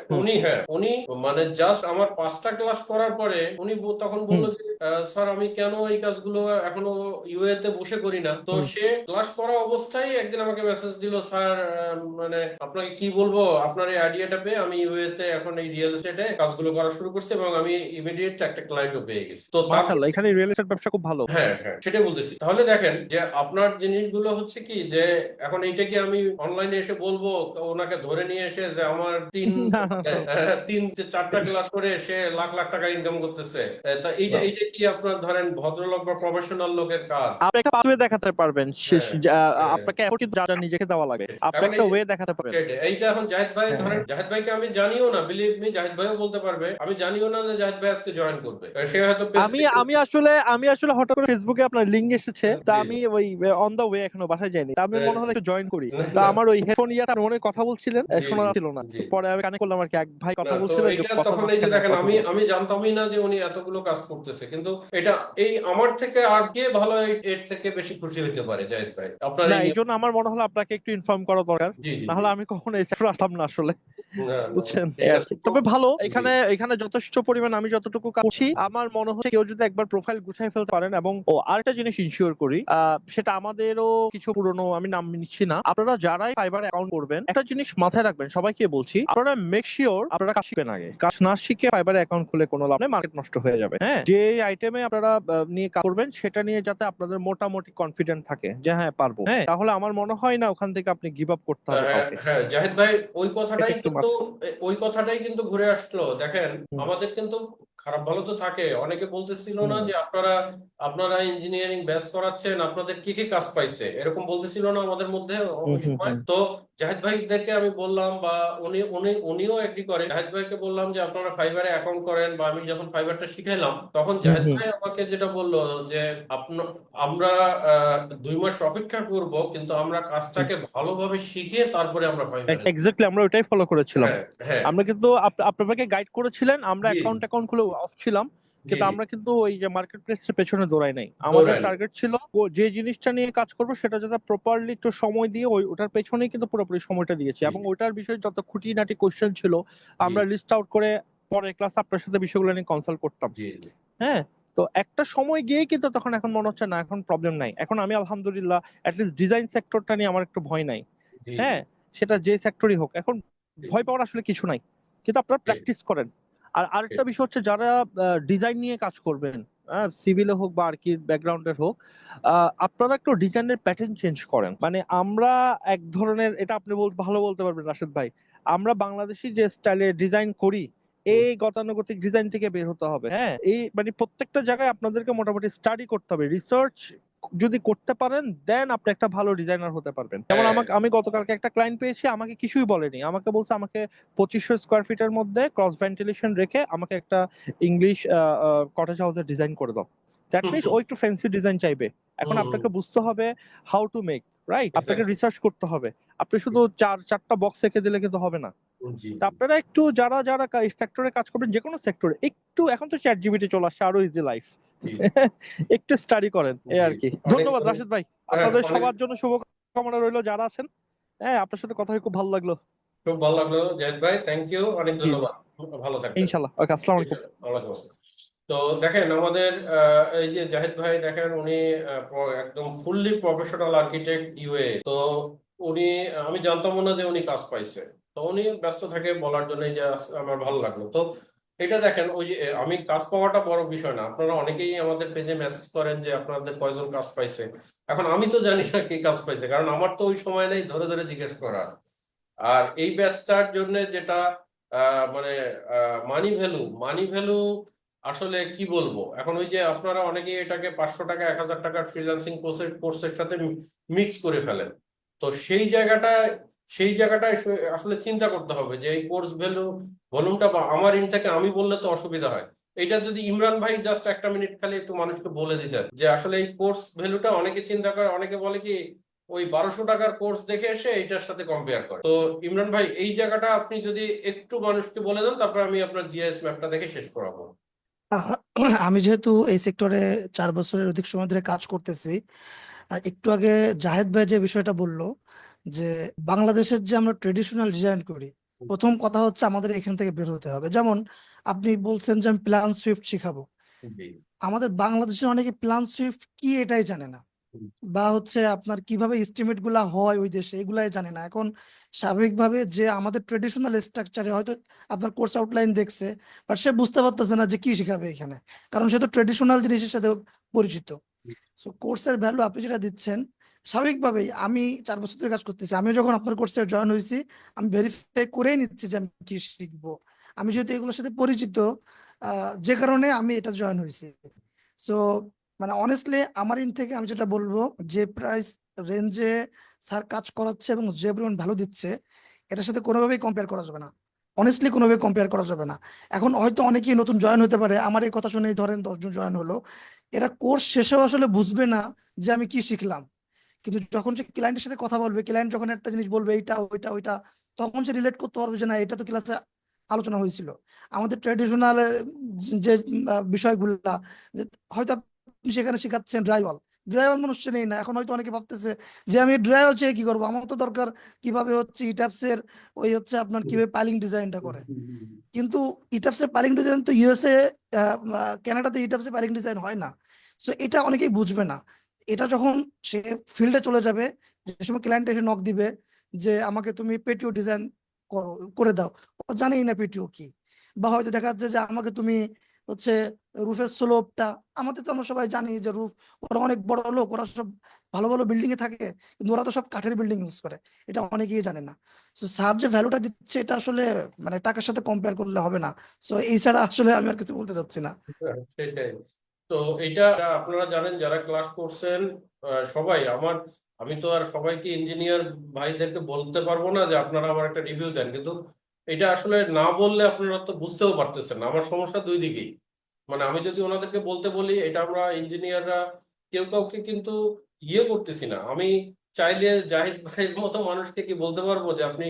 উনি মানে জাস্ট আমার 5টা ক্লাস করার পরে উনি তখন বললো যে স্যার আমি কেন এই কাজগুলো এখনো ইউএ তে বসে করি না। তো হুম। সে ক্লাস করা অবস্থায় একদিন আমাকে মেসেজ দিল, স্যার মানে আপনাকে কি বলবো, আপনার এই আইডিয়াটা পেয়ে আমি ইউএ তে এখন এই রিয়েল এস্টেটে কাজগুলো করা শুরু করছি এবং আমি ইমিডিয়েট একটা ক্লায়েন্টও পেয়ে গেছি। তো তারপর, মাশাআল্লাহ, এখানে রিয়েল এস্টেট ব্যবসা খুব ভালো। হ্যাঁ হ্যাঁ, সেটাই বলতেছি। তাহলে দেখেন যে আপনার জিনিসগুলো হচ্ছে কি, যে এখন এইটা কি আমি অনলাইনে এসে বলবো ওনাকে ধরে নিয়ে এসে যে আমার না, না, না। 4টা ক্লাস করে সে লাখ লাখ টাকা ইনকাম করতেছে, তা এইটা না। এইটা কি আপনার ধরেন ভদ্রলোক বা প্রফেশনাল লোকের কাজ? আপনি একটা পাথওয়ে দেখাতে পারবেন, হ্যাঁ, হ্যাঁ। আপনাকে এফোর্ট কিন্তু যা যা নিজেকে দেওয়া লাগে, আপনি এখন একটা এই যে ওয়ে দেখাতে পারবেন। এইটা এখন জাহিদ ভাই, হ্যাঁ ধরেন হ্যাঁ। জাহিদ ভাইকে আমি জানিও না, বিলিভ মি, জাহিদ ভাইও বলতে পারবে আমি জানিও না যে জাহিদ ভাই আজকে জয়েন করবে, সে হয়তো পেজ আমি থেকে, আমি আসলে হঠাৎ করে ফেসবুকে আপনার লিংক এসেছে, তা জি, আমি ওই অন দা ওয়ে এখনো বাসায় যাইনি, তা আমি মনে হলো একটু জয়েন করি। না, তা না, আমার ওই হেডফোন ইয়াতে আপনি মনে হয় কথা বলছিলেন, জি শোনা জি যাচ্ছিল না। জি। পরে আমি কানেক্ট করলাম আর কি, এক ভাই না, কথা তো বলছিলেন যে এইটা কথার তখন এই যে মাঝখানে দেখেন, কথা আমি বলবো। আমি জানতামই না যে উনি এতগুলো কাজ করতেছে, কিন্তু এটা এই আমার থেকে আর কে ভালো এর থেকে বেশি খুশি হতে পারে জাহিদ ভাই আপনার না, এই এই নিয়ম। জন্য আমার মনে হলো আপনাকে একটু ইনফর্ম করা দরকার, জি জি না জি। হলে আমি কখনো এই সেক্টরে আসতাম না আসলে, না না, বুঝছেন, এই ঠিক আর আছে কি। তো, তবে ভালো, জি এখানে এখানে যথেষ্ট পরিমাণ আমি যতটুকু কাজ করছি, আমার মনে হচ্ছে কেউ যদি একবার প্রোফাইল গুছাই ফেলতে পারেন। এবং আরেকটা জিনিস ইনশিওর করি, সেটা আমাদেরও কিছু পুরনো, আমি নাম নিচ্ছি না, আপনারা যারাই ফাইবার অ্যাকাউন্ট করবেন একটা জিনিস মাথায় রাখবেন, সবাইকে বলছি, আপনারা মেক শিওর আপনারা কাজ শিখবেন আগে। কাজ না শিখে ফাইবার অ্যাকাউন্ট খুলে কোনো লাভ নেই, মার্কেট নষ্ট হয়ে যাবে। হ্যাঁ, যে আইটেমে আপনারা নিয়ে কাজ করবেন সেটা নিয়ে যাতে আপনাদের মোটামুটি কনফিডেন্ট থাকে যে হ্যাঁ পারবো, হ্যাঁ, তাহলে আমার মনে হয় না ওখান থেকে আপনি গিভ আপ করতে হবে হ্যাঁ কাউকে। হ্যাঁ, জাহিদ ভাই ওই এটা কথাটাই একটু কিন্তু, ওই কথাটাই কিন্তু ঘুরে আসলো। দেখেন হুম আমাদের কিন্তু খারাপ ভালো তো থাকে, অনেকে বলতেছিল না হুম যে আপনারা আপনারা ইঞ্জিনিয়ারিং ব্যাচ করাচ্ছেন, আপনাদের কি কি কাজ পাইছে, এরকম বলতেছিল না আমাদের মধ্যে হুম ওই হুম সময়। হুম তো জাহিদ ভাইদেরকে আমি বললাম, বা উনিও এগ্রি করে, জাহিদ ভাইকে বললাম যে আপনারা ফাইবারে অ্যাকাউন্ট করেন, বা আমি যখন ফাইবারটা শিখাইলাম তখন হুম জাহিদ হুম। ভাই আমাকে যেটা বললো যে আমরা 2 মাস অপেক্ষা করব, কিন্তু আমরা কাজটাকে ভালোভাবে শিখে তারপরে আমরা ফাইবারে। এক্স্যাক্টলি, আমরা ওইটাই ফলো করেছিলাম। হ্যাঁ হ্যাঁ, আমরা কিন্তু আপনাকে গাইড করেছিলেন, আমরা জি অ্যাকাউন্ট খুলে অফ ছিলাম, জি কিন্তু জি, আমরা কিন্তু ওই যে মার্কেট প্লেসের পেছনে দৌড়াই নাই। আমাদের দৌড়ানি, টার্গেট ছিল যে জিনিসটা নিয়ে কাজ করব সেটা যাতে প্রপারলি একটু সময় দিয়ে ওটার পেছনেই কিন্তু পুরোপুরি সময়টা দিয়েছি, জি এবং ওইটার বিষয়ে যত খুঁটিনাটি কোশ্চেন ছিল জি আমরা লিস্ট আউট করে পরের ক্লাস আপনার সাথে বিষয়গুলো নিয়ে কনসাল্ট করতাম। জি জি হ্যাঁ, তো একটা সময় গিয়ে কিন্তু তখন এখন মনে হচ্ছে না, এখন প্রবলেম নাই, এখন আমি আলহামদুলিল্লাহ অ্যাটলিস্ট ডিজাইন সেক্টরটা নিয়ে আমার একটু ভয় নাই। জি জি হ্যাঁ, সেটা যে সেক্টরই হোক, এখন জি, ভয় পাওয়ার আসলে কিছু নাই, কিন্তু আপনারা ঠিক, প্র্যাকটিস করেন। আর আরেকটা ঠিক, বিষয় হচ্ছে, যারা ডিজাইন নিয়ে কাজ করবেন, সিভিলে হোক বা আর কি ব্যাকগ্রাউন্ডের হোক, আপনারা একটু ডিজাইনের প্যাটার্ন চেঞ্জ করেন। মানে আমরা এক ধরনের, এটা আপনি ভালো বলতে পারবেন রাশেদ ভাই, আমরা বাংলাদেশি যে স্টাইলে ডিজাইন করি হুম, এই গতানুগতিক ডিজাইন থেকে বের হতে হবে। হ্যাঁ, এই মানে প্রত্যেকটা জায়গায় আপনাদেরকে মোটামুটি স্টাডি করতে হবে, রিসার্চ যদি করতে পারেন দেন আপনি একটা ভালো ডিজাইনার হতে পারবেন। যেমন হ্যাঁ আমি গতকালকে একটা ক্লায়েন্ট পেয়েছি, আমাকে কিছুই বলেনি, আমাকে বলছে আমাকে 2500 স্কোয়ার ফিটের মধ্যে ক্রস ভেন্টিলেশন রেখে আমাকে একটা ইংলিশ কটেজ হাউসের ডিজাইন করে দাও। দ্যাট হুম মিনস হুম ও একটু ফ্যান্সি ডিজাইন চাইবে। এখন হুম হুম, আপনাকে বুঝতে হবে হাউ টু মেক রাইট, আপনাকে এক্স্যাক্টলি, রিসার্চ করতে হবে। আপনি শুধু চারটা বক্স এঁকে দিলে কিন্তু হবে না। জি তা আপনারা একটু যারা যারা সেক্টরে কাজ করবেন, যে কোনো সেক্টরে, একটু, এখন তো চ্যাট জিপিটি চলে আসছে, আরো ইজি লাইফ, জি একটু স্টাডি করেন এই জি, আর কি। অনেক ধন্যবাদ অনেক, রাশেদ ভাই, হ্যাঁ আপনাদের অনেক, সবার জন্য শুভকামনা রইলো যারা আছেন। হ্যাঁ, আপনার সাথে কথা হয়ে খুব ভালো লাগলো। খুব ভালো লাগলো জাহিদ ভাই, থ্যাংক ইউ, অনেক জি জি, ধন্যবাদ, ভালো থাকবেন। ইনশাল্লাহ, ওকে, আসসালামু আলাইকুম। ওয়ালাইকুম আসসালাম। তো দেখেন আমাদের এই যে জাহিদ ভাই, দেখেন উনি একদম ফুললি প্রফেশনাল আর্কিটেক্ট ইউএ। তো উনি, আমি জানতাম না যে উনি কাজ পাইছে। তো উনি ব্যস্ত থাকে বলার জন্য যে আমার ভালো লাগলো। তো এটা দেখেন, ওই যে আমি কাজ পাওয়াটা বড় বিষয় না, আপনারা অনেকেই আমাদের পেজে মেসেজ করেন যে আপনাদের কয়জন কাজ পাইছে। এখন আমি তো জানি না কে কাজ পাইছে, কারণ আমার তো ওই সময় নেই ধরে ধরে জিজ্ঞেস করার। আর এই ব্যাচটার জন্য যেটা মানে মানি ভ্যালু আসলে কি বলবো, এখন ওই যে আপনারা অনেকেই এটাকে 500 টাকা 1000 টাকার ফ্রিল্যান্সিং কোর্সের সাথে মিক্স করে ফেলেন। তো সেই জায়গাটায় আসলে চিন্তা করতে হবে যে এই কোর্স ভ্যালুমটা, বা আমার ইন থেকে আমি বললে তো অসুবিধা হয়। এটা যদি ইমরান ভাই জাস্ট একটা মিনিট খালি একটু মানুষকে বলে দিতেন যে আসলে এই কোর্স ভ্যালুটা অনেকে চিন্তা করে, অনেকে বলে কি ওই 1200 টাকার কোর্স দেখে এসে এইটার সাথে কম্পেয়ার করে। তো ইমরান ভাই এই জায়গাটা আপনি যদি একটু মানুষকে বলে দেন, তারপর আমি আপনার জিআইএস ম্যাপটা দেখে শেষ করাবো। আহ, আমি যেহেতু এই সেক্টরে 4 বছরের অধিক সময় ধরে কাজ করতেছি, একটু আগে জাহেদ ভাই যে বিষয়টা বললো যে বাংলাদেশের যে আমরা ট্রেডিশনাল ডিজাইন করি, প্রথম কথা হচ্ছে আমাদের এখান থেকে বের হতে হবে। যেমন আপনি বলছেন যে আমি প্ল্যান সুইফট শিখাবো, জি। আমাদের বাংলাদেশের অনেকে প্ল্যান সুইফট কি এটাই জানে না, বা হচ্ছে আপনার কিভাবে এস্টিমেট গুলা হয় ওই দেশে এগুলাই জানে না। এখন স্বাভাবিকভাবে যে আমাদের ট্রেডিশনাল স্ট্রাকচারে হয়তো আপনার কোর্স আউটলাইন দেখছে, বাট সে বুঝতে পারতেছে না যে কি শিখাবে এখানে, কারণ সে তো ট্রেডিশনাল জিনিসের সাথে পরিচিত। সো কোর্সের ভ্যালু আপনি যেটা দিচ্ছেন, স্বাভাবিকভাবেই আমি 4 বছর ধরে কাজ করতেছি, আমিও যখন আপনার কোর্সে জয়েন হয়েছি আমি ভেরিফাই করেই নিচ্ছি যে আমি কি শিখবো। আমি যেহেতু এগুলোর সাথে পরিচিত, যে কারণে আমি এটা জয়েন হয়েছি। সো মানে অনেস্টলি আমার ইন থেকে আমি যেটা বলবো, যে প্রাইস রেঞ্জে স্যার কাজ করাচ্ছে এবং যে পরিমাণ ভ্যালু দিচ্ছে, এটার সাথে কোনোভাবেই কম্পেয়ার করা যাবে না, অনেস্টলি কোনোভাবে কম্পেয়ার করা যাবে না। এখন হয়তো অনেকেই নতুন জয়েন হতে পারে, আমার এই কথা শুনেই ধরেন 10 জন জয়েন হলো, এরা কোর্স শেষেও আসলে বুঝবে না যে আমি কি শিখলাম। কিন্তু যখন সে ক্লায়েন্টের সাথে কথা বলবে, ক্লায়েন্ট যখন একটা জিনিস বলবে এইটা ওইটা ওইটা, তখন সে রিলেট করতে পারবে যে না এটা তো ক্লাসে আলোচনা হয়েছিল। আমাদের ট্র্যাডিশনাল যে বিষয়গুলা, যে হয়তো আপনি সেখানে শেখাচ্ছেন ড্রাইওয়াল, ড্রাইওয়াল মানুষ নেই না। এখন হয়তো অনেকে ভাবতেছে যে আমি ড্রাইওয়াল চেয়ে কি করবো, আমার তো দরকার কিভাবে হচ্ছে ইটাপস এর ওই হচ্ছে আপনার কিভাবে পাইলিং ডিজাইনটা করে। কিন্তু ইটাপস এর পাইলিং ডিজাইন তো ইউএসএ, কানাডাতে ইটাপস এর পাইলিং ডিজাইন হয় না। সো এটা অনেকেই বুঝবে না। এটা যখন সে ফিল্ডে চলে যাবে, যে সময় ক্লায়েন্ট এসে নক দিবে যে আমাকে তুমি পেটিও ডিজাইন করে দাও, ও জানেই না পেটিও কি। বা হয়তো দেখা যাচ্ছে যে আমাকে তুমি হচ্ছে রুফের স্লোপটা, আমাদের তো আমরা সবাই জানি যে রুফ, ওরা অনেক বড় লোক, ওরা সব ভালো ভালো বিল্ডিং এ থাকে, কিন্তু ওরা তো সব কাঠের বিল্ডিং ইউজ করে, এটা অনেকেই জানে না। সো স্যার যে ভ্যালুটা দিচ্ছে এটা আসলে মানে টাকার সাথে কম্পেয়ার করলে হবে না। সো এই ছাড়া আসলে আমি আর কিছু বলতে চাচ্ছি না। সেটাই। তো এটা আপনারা জানেন যারা ক্লাস করছেন, সবাই আমি তো আর সবাইকে ইঞ্জিনিয়ার ভাইদেরকে বলতে পারবো না যে আপনারা আমার একটা রিভিউ দেন, কিন্তু এটা আসলে না বললে আপনারা তো বুঝতেও পারতেছেন না। আমার সমস্যা দুই দিকেই। মানে আমি যদি ওনাদেরকে বলতে বলি, এটা আমরা ইঞ্জিনিয়াররা কেউ কাউকে কিন্তু ইয়ে করতেছি না। আমি চাইলে জাহিদ ভাইয়ের মতো মানুষকে কি বলতে পারবো যে আপনি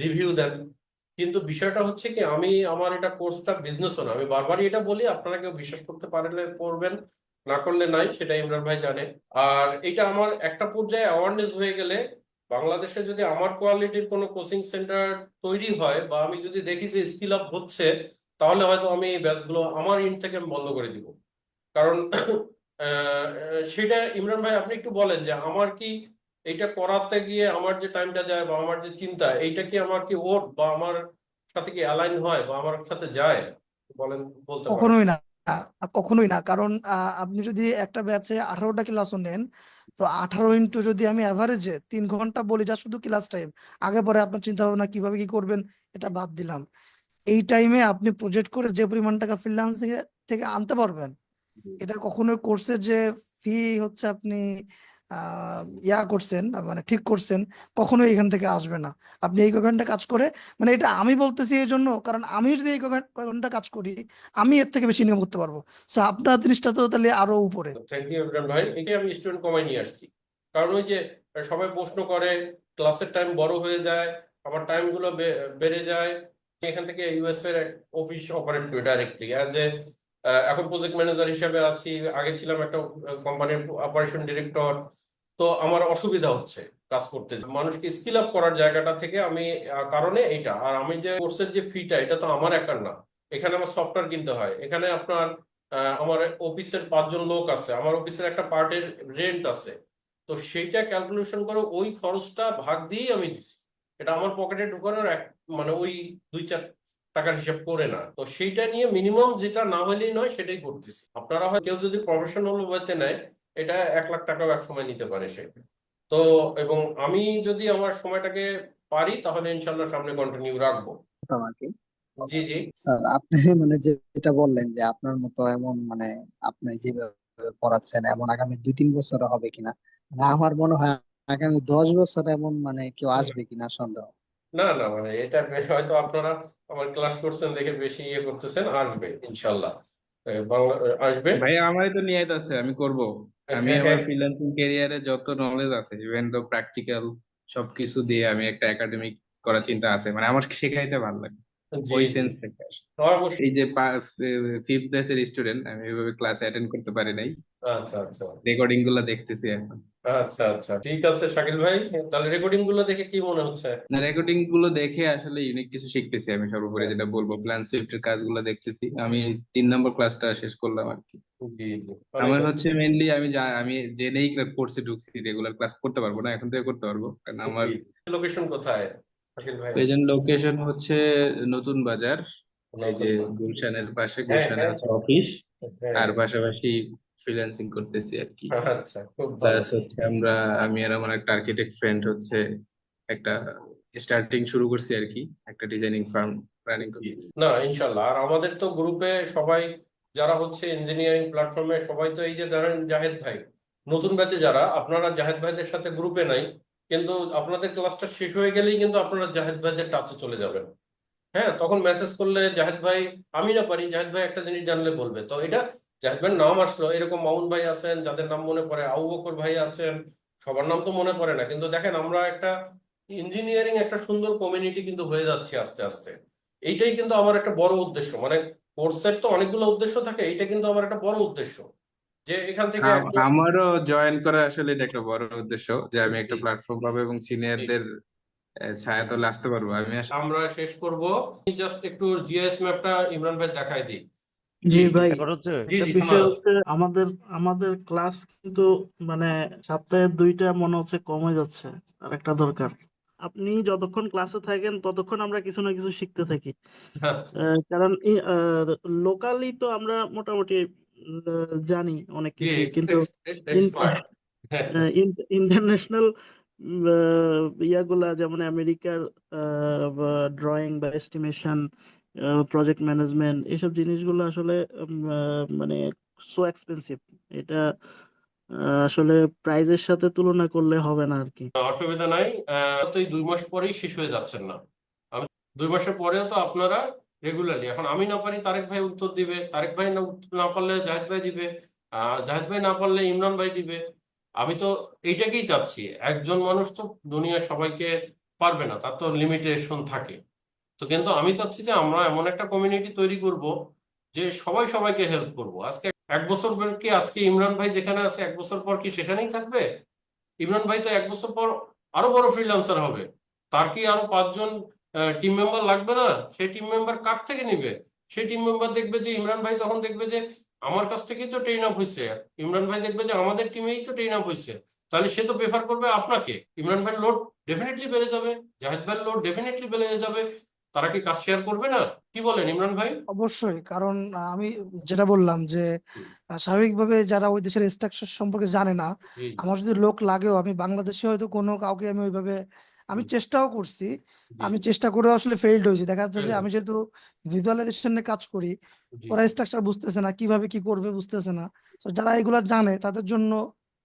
রিভিউ দেন, কিন্তু বিষয়টা হচ্ছে কি আমার এটা কোর্সটা বিজনেসও না। আমি বারবারই এটা বলি, আপনারা কেউ বিশ্বাস করতে পারলে করবেন, না করলে নাই, সেটা ইমরান ভাই জানে। আর এটা আমার একটা পর্যায়ে অ্যাওয়ারনেস হয়ে গেলে, বাংলাদেশে যদি আমার কোয়ালিটির কোনো কোচিং সেন্টার তৈরি হয় বা আমি যদি দেখি যে স্কিল আপ হচ্ছে, তাহলে হয়তো আমি এই ব্যাচগুলো আমার ইন থেকে আমি বন্ধ করে দিব। কারণ সেটা ইমরান ভাই আপনি একটু বলেন যে আমার কি এইটা করাতে গিয়ে আমার যে টাইমটা যায় বা আমার যে চিন্তা, এইটা কি আমার কি ওর বা আমার সাথে কি অ্যালাইন হয় বা আমার সাথে যায়? বলেন, বলতে পারেন। কখনোই না, কখনোই না। কারণ আপনি যদি একটা ব্যাচে 18টা ক্লাসও নেন, তো 18 ইন্টু যদি আমি অ্যাভারেজে 3 ঘন্টা বলি যা শুধু ক্লাস টাইম, আগে পরে আপনার চিন্তা ভাবনা কিভাবে কি করবেন এটা বাদ দিলাম, এই টাইমে আপনি প্রজেক্ট করে যে পরিমাণ টাকা ফ্রিল্যান্সিং থেকে আনতে পারবেন, এটা কখনোই কোর্সের যে ফি হচ্ছে আপনি ইয়া করছেন, মানে ঠিক করছেন, কখনোই এখান থেকে আসবে না। আপনি এই ঘন্টা কাজ করে, মানে এটা আমি বলতেছি এই জন্য কারণ আমি যদি এই ঘন্টা কাজ করি, আমি এর থেকে বেশি ইনকাম করতে পারবো। সো আপনার জিনিসটা তো তাহলে আরো উপরে। থ্যাংক ইউ ইমরান ভাই। এটাই আমি স্টুডেন্ট কমাই নিয়ে আসছি। কারণ ওই যে সবাই প্রশ্ন করে, ক্লাসের টাইম বড় হয়ে যায়, আমার টাইম গুলো বেড়ে যায়। এখান থেকে ইউএস এর অফিস অপারেট করি ডাইরেক্টলি অ্যাজ এ, এখন প্রজেক্ট ম্যানেজার হিসেবে আছি, আগে ছিলাম একটা কোম্পানির অপারেশন ডিরেক্টর। তো আমার অসুবিধা হচ্ছে কাজ করতে, মানুষকে স্কিল আপ করার জায়গাটা থেকে আমি কারণে এইটা। আর আমি যে কোর্সের যে ফিটা, এটা তো আমার একার না। এখানে আমার সফটওয়্যার কিনতে হয়, এখানে আপনার আমার অফিসের 5 জন লোক আছে, আমার অফিসের একটা পার্টের রেন্ট আছে। তো সেইটা ক্যালকুলেশন করে ওই খরচটা ভাগ দিয়েই আমি দিছি। এটা আমার পকেটে ঢুকানোর মানে ওই 2-4 টাকার হিসাব করে না। তো সেইটা নিয়ে মিনিমাম যেটা না হলেই নয় সেটাই করতেছি। আপনারা হয় কেউ যদি প্রফেশনাল ওয়েতে নেয়, এটা 1 লাখ টাকাও এক সময় নিতে পারে সে। তো এবং আমি যদি আমার সময়টাকে পারি, তাহলে ইনশাল্লাহ সামনে কন্টিনিউ রাখবো। আমাকে জি জি। স্যার আপনি মানে যেটা বললেন যে আপনার মতো এমন মানে আপনি যেভাবে পড়াচ্ছেন এমন আগামী 2-3 বছর হবে কিনা, মানে আমার মনে হয় আগামী 10 বছর এমন মানে কেউ আসবে কিনা সন্দেহ। না না, মানে এটা হয়তো আপনারা আমার ক্লাস করছেন দেখে বেশি ইয়ে করতেছেন, আসবে ইনশাল্লাহ। বাংলা আসবে। ভাইয়া আমারই তো নিয়ে আছে, আমি করব। আমি আমার ফ্রিল্যান্সিং ক্যারিয়ারে যত নলেজ আছে, ইভেন তো প্র্যাকটিক্যাল সবকিছু দিয়ে আমি একটা একাডেমিক করার চিন্তা আছে, মানে আমার শেখাইতে ভালো লাগে জি ওই জি, সেন্স থেকে আসে। অবশ্যই। এই যে ফিফথ ব্যাচের স্টুডেন্ট, আমি এভাবে ক্লাস অ্যাটেন্ড করতে পারি নাই, আচ্ছা আচ্ছা রেকর্ডিং গুলো দেখতেছি এখন। আচ্ছা আচ্ছা, ঠিক আছে শাকিল ভাই, তাহলে রেকর্ডিং গুলো দেখে কি মনে হচ্ছে? না, রেকর্ডিং গুলো দেখে আসলে ইউনিক কিছু শিখতেছি। আমি সর্বোপরি হ্যাঁ, যেটা বলবো, প্ল্যান সুইফটের কাজগুলো দেখতেছি। আমি 3 নম্বর ক্লাসটা শেষ করলাম আর কি। জি জি, অনেক আমার ধন্যবাদ। হচ্ছে মেইনলি আমি জেনেই কোর্সে ঢুকছি, রেগুলার ক্লাস করতে পারবো না, এখন থেকে করতে পারবো কারণ আমার। জি, লোকেশন কোথায় শাকিল ভাই? প্রেজেন্ট লোকেশন হচ্ছে নতুন বাজার, এই যে নতুন বাজার। গুলশানের পাশে, হ্যাঁ গুলশানে হ্যাঁ হচ্ছে অফিস, হ্যাঁ, আর পাশাপাশি ফ্রিল্যান্সিং করতেছি আর কি। আচ্ছা, খুব ভালো। প্লাস হচ্ছে আমি আর আমার একটা আর্কিটেক্ট ফ্রেন্ড হচ্ছে একটা স্টার্টিং শুরু করছি আর কি, একটা ডিজাইনিং ফার্ম রানিং করতেছি। না ইনশাল্লাহ, আর আমাদের তো গ্রুপে সবাই যারা হচ্ছে ইঞ্জিনিয়ারিং প্ল্যাটফর্মে সবাই তো এই যে ধরেন জাহেদ ভাই, নতুন ব্যাচে যারা আপনারা জাহেদ ভাইদের সাথে গ্রুপে নাই, কিন্তু আপনাদের ক্লাসটা শেষ হয়ে গেলেই কিন্তু আপনারা জাহেদ ভাইদের টাচে চলে যাবেন। হ্যাঁ, তখন মেসেজ করলে জাহেদ ভাই, আমি না পারি, জাহেদ ভাই একটা জিনিস জানলে বলবে। তো এটা জাহেদ ভাইয়ের নাম আসলো, এরকম মামুন ভাই আছেন যাদের নাম মনে পড়ে, আবু বকর ভাই আছেন, সবার নাম তো মনে পড়ে না, কিন্তু দেখেন আমরা একটা ইঞ্জিনিয়ারিং একটা সুন্দর কমিউনিটি কিন্তু হয়ে যাচ্ছে আস্তে আস্তে। এইটাই কিন্তু আমার একটা বড় উদ্দেশ্য, মানে কোর্সের তো অনেকগুলো উদ্দেশ্য থাকে, এইটা কিন্তু আমার একটা বড় উদ্দেশ্য, যে এখান থেকে একজন। আমারও জয়েন করা আসলে এটা একটা বড় উদ্দেশ্য, যে আমি একটা জি, প্ল্যাটফর্ম পাবো এবং জি। সিনিয়রদের ছায়াতলে আসতে পারবো। আমি আমরা শেষ করব, জাস্ট একটু জিএস ম্যাপটা ইমরান ভাই দেখাই দিই। জি জি ভাই, এখন হচ্ছে জি একটা জি, শোনা বিষয় যাচ্ছে। হচ্ছে আমাদের ক্লাস কিন্তু মানে সপ্তাহে 2টা মনে হচ্ছে কমে যাচ্ছে। আর একটা দরকার, আপনি যতক্ষণ ক্লাসে থাকেন ততক্ষণ আমরা কিছু না কিছু শিখতে থাকি। আচ্ছা, কারণ লোকালি তো আমরা মোটামুটি জানি অনেক জি, কিছুই, কিন্তু এক্সপার্ট। হ্যাঁ, ইন্টারন্যাশনাল ইয়াগুলা যেমন আমেরিকার ড্রয়িং বা এস্টিমেশন, প্রজেক্ট ম্যানেজমেন্ট, এইসব জিনিসগুলো আসলে মানে সো এক্সপেন্সিভ। এটা আসলে প্রাইজের সাথে তুলনা করলে হবে না আর কি। অসুবিধা নাই। তো এই 2 মাস পরেই শেষ হয়ে যাচ্ছেন না, আমি 2 মাসের পরেও তো আপনারা রেগুলারলি, এখন আমি না পারি তারেক ভাই উত্তর দিবে, তারেক ভাই না না পারলে জাহেদ ভাই দিবে, জাহেদ ভাই না পারলে ইমরান ভাই দিবে। আমি তো এইটাকেই চাচ্ছি, একজন মানুষ তো দুনিয়ার সবাইকে পারবে না, তার তো লিমিটেশন থাকে। তো কিন্তু আমি চাচ্ছি যে আমরা এমন একটা কমিউনিটি তৈরি করব যে সবাই সবাইকে হেল্প করব। আজকে 1 বছর পর কি, আজকে ইমরান ভাই যেখানে আছে 1 বছর পর কি সেখানেই থাকবে? ইমরান ভাই তো 1 বছর পর আরো বড় ফ্রিল্যান্সার হবে, তার কি আরো 5 জন টিম মেম্বার লাগবে না? সেই টিম মেম্বার কার থেকে নিবে? সেই টিম মেম্বার দেখবে যে ইমরান ভাই তখন দেখবে যে আমার কাছ থেকেই তো ট্রেন আপ হয়েছে, ইমরান ভাই দেখবে যে আমাদের টিমেই তো ট্রেন আপ হয়েছে, তাহলে সে তো প্রেফার করবে আপনাকে। ইমরান ভাইয়ের লোড ডেফিনেটলি বেড়ে যাবে, জাহেদ ভাইয়ের লোড ডেফিনেটলি বেড়ে যাবে, তারা কি কাজ শেয়ার করবে না? কি বলেন ইমরান ভাই? অবশ্যই, কারণ আমি যেটা বললাম যে স্বাভাবিকভাবে যারা ওই দেশের স্ট্রাকচার সম্পর্কে জানে না, জি আমার যদি লোক লাগেও, আমি বাংলাদেশে হয়তো কোনো কাউকে আমি ওইভাবে, আমি চেষ্টাও করছি, জি আমি চেষ্টা করে আসলে ফেইল্ড হয়েছি। দেখা যাচ্ছে যে জি আমি যেহেতু ভিজুয়ালাইজেশনে কাজ করি, জি, ওরা স্ট্রাকচার বুঝতেছে না, কিভাবে কি করবে বুঝতেছে না। তো যারা এগুলা জানে তাদের জন্য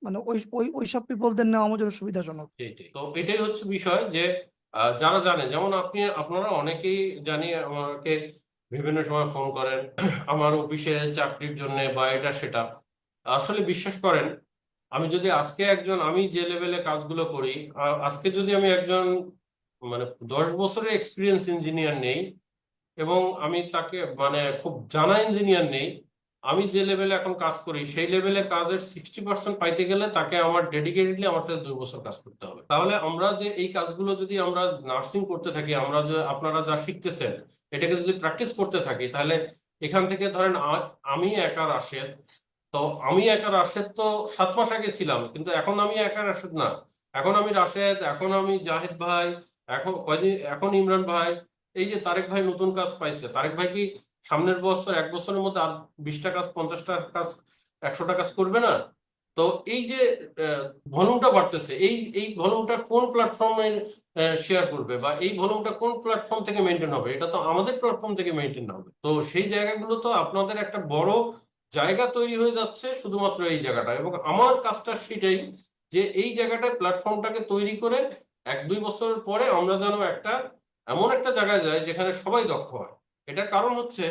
মানে ওই ওই ওইসব পিপলদের নেওয়া আমার জন্য সুবিধাজনক। সেটাই তো, এটাই হচ্ছে বিষয় যে যারা জানে, যেমন আপনারা অনেকেই জানি আমাকে বিভিন্ন সময় ফোন করেন আমার অফিসে চাকরির জন্য বা এটা সেটা। আসলে বিশ্বাস করেন, আমি যদি আজকে একজন, আমি যে লেভেলে কাজগুলো করি, আজকে যদি আমি একজন মানে 10 বছরের এক্সপিরিয়েন্স ইঞ্জিনিয়ার নেই, এবং আমি তাকে মানে খুব জানা ইঞ্জিনিয়ার নেই, আমি যে লেভেলে এখন কাজ করি সেই লেভেলে কাজের 60% পাইতে গেলে তাকে আমার ডেডিকেটেডলি আমার সাথে 2 বছর কাজ করতে হবে। তাহলে আমরা যে এই কাজগুলো যদি আমরা নার্সিং করতে থাকি, আমরা যে আপনারা যা শিখতেছেন এটাকে যদি প্র্যাকটিস করতে থাকি, তাহলে এখান থেকে ধরেন আমি একা রাশেদ, তো আমি একা রাশেদ তো 7 মাস আগে ছিলাম, কিন্তু এখন আমি একা রাশেদ না, এখন আমি রাশেদ, এখন আমি জাহিদ ভাই, এখন কয়দিন, এখন ইমরান ভাই, এই যে তারেক ভাই নতুন কাজ পাইছে, তারেক ভাই কি সামনের বছর 1 বছরের মধ্যে আর 20টা কাজ, 50টা কাজ, 100টা কাজ করবে না? তো এই যে ভলিউমটা বাড়তেছে, এই এই ভলিউমটা কোন প্ল্যাটফর্মে শেয়ার করবে, বা এই ভলিউমটা কোন প্ল্যাটফর্ম থেকে মেনটেন হবে? এটা তো আমাদের প্ল্যাটফর্ম থেকে মেনটেন হবে। তো সেই জায়গাগুলো তো আপনাদের একটা বড় জায়গা তৈরি হয়ে যাচ্ছে শুধুমাত্র এই জায়গাটা, এবং আমার কাজটা সেটাই, যে এই জায়গাটায় প্ল্যাটফর্মটাকে তৈরি করে 1-2 বছর পরে আমরা যেন একটা এমন একটা জায়গায় যাই যেখানে সবাই দক্ষ হয়। এটার কারণ হচ্ছে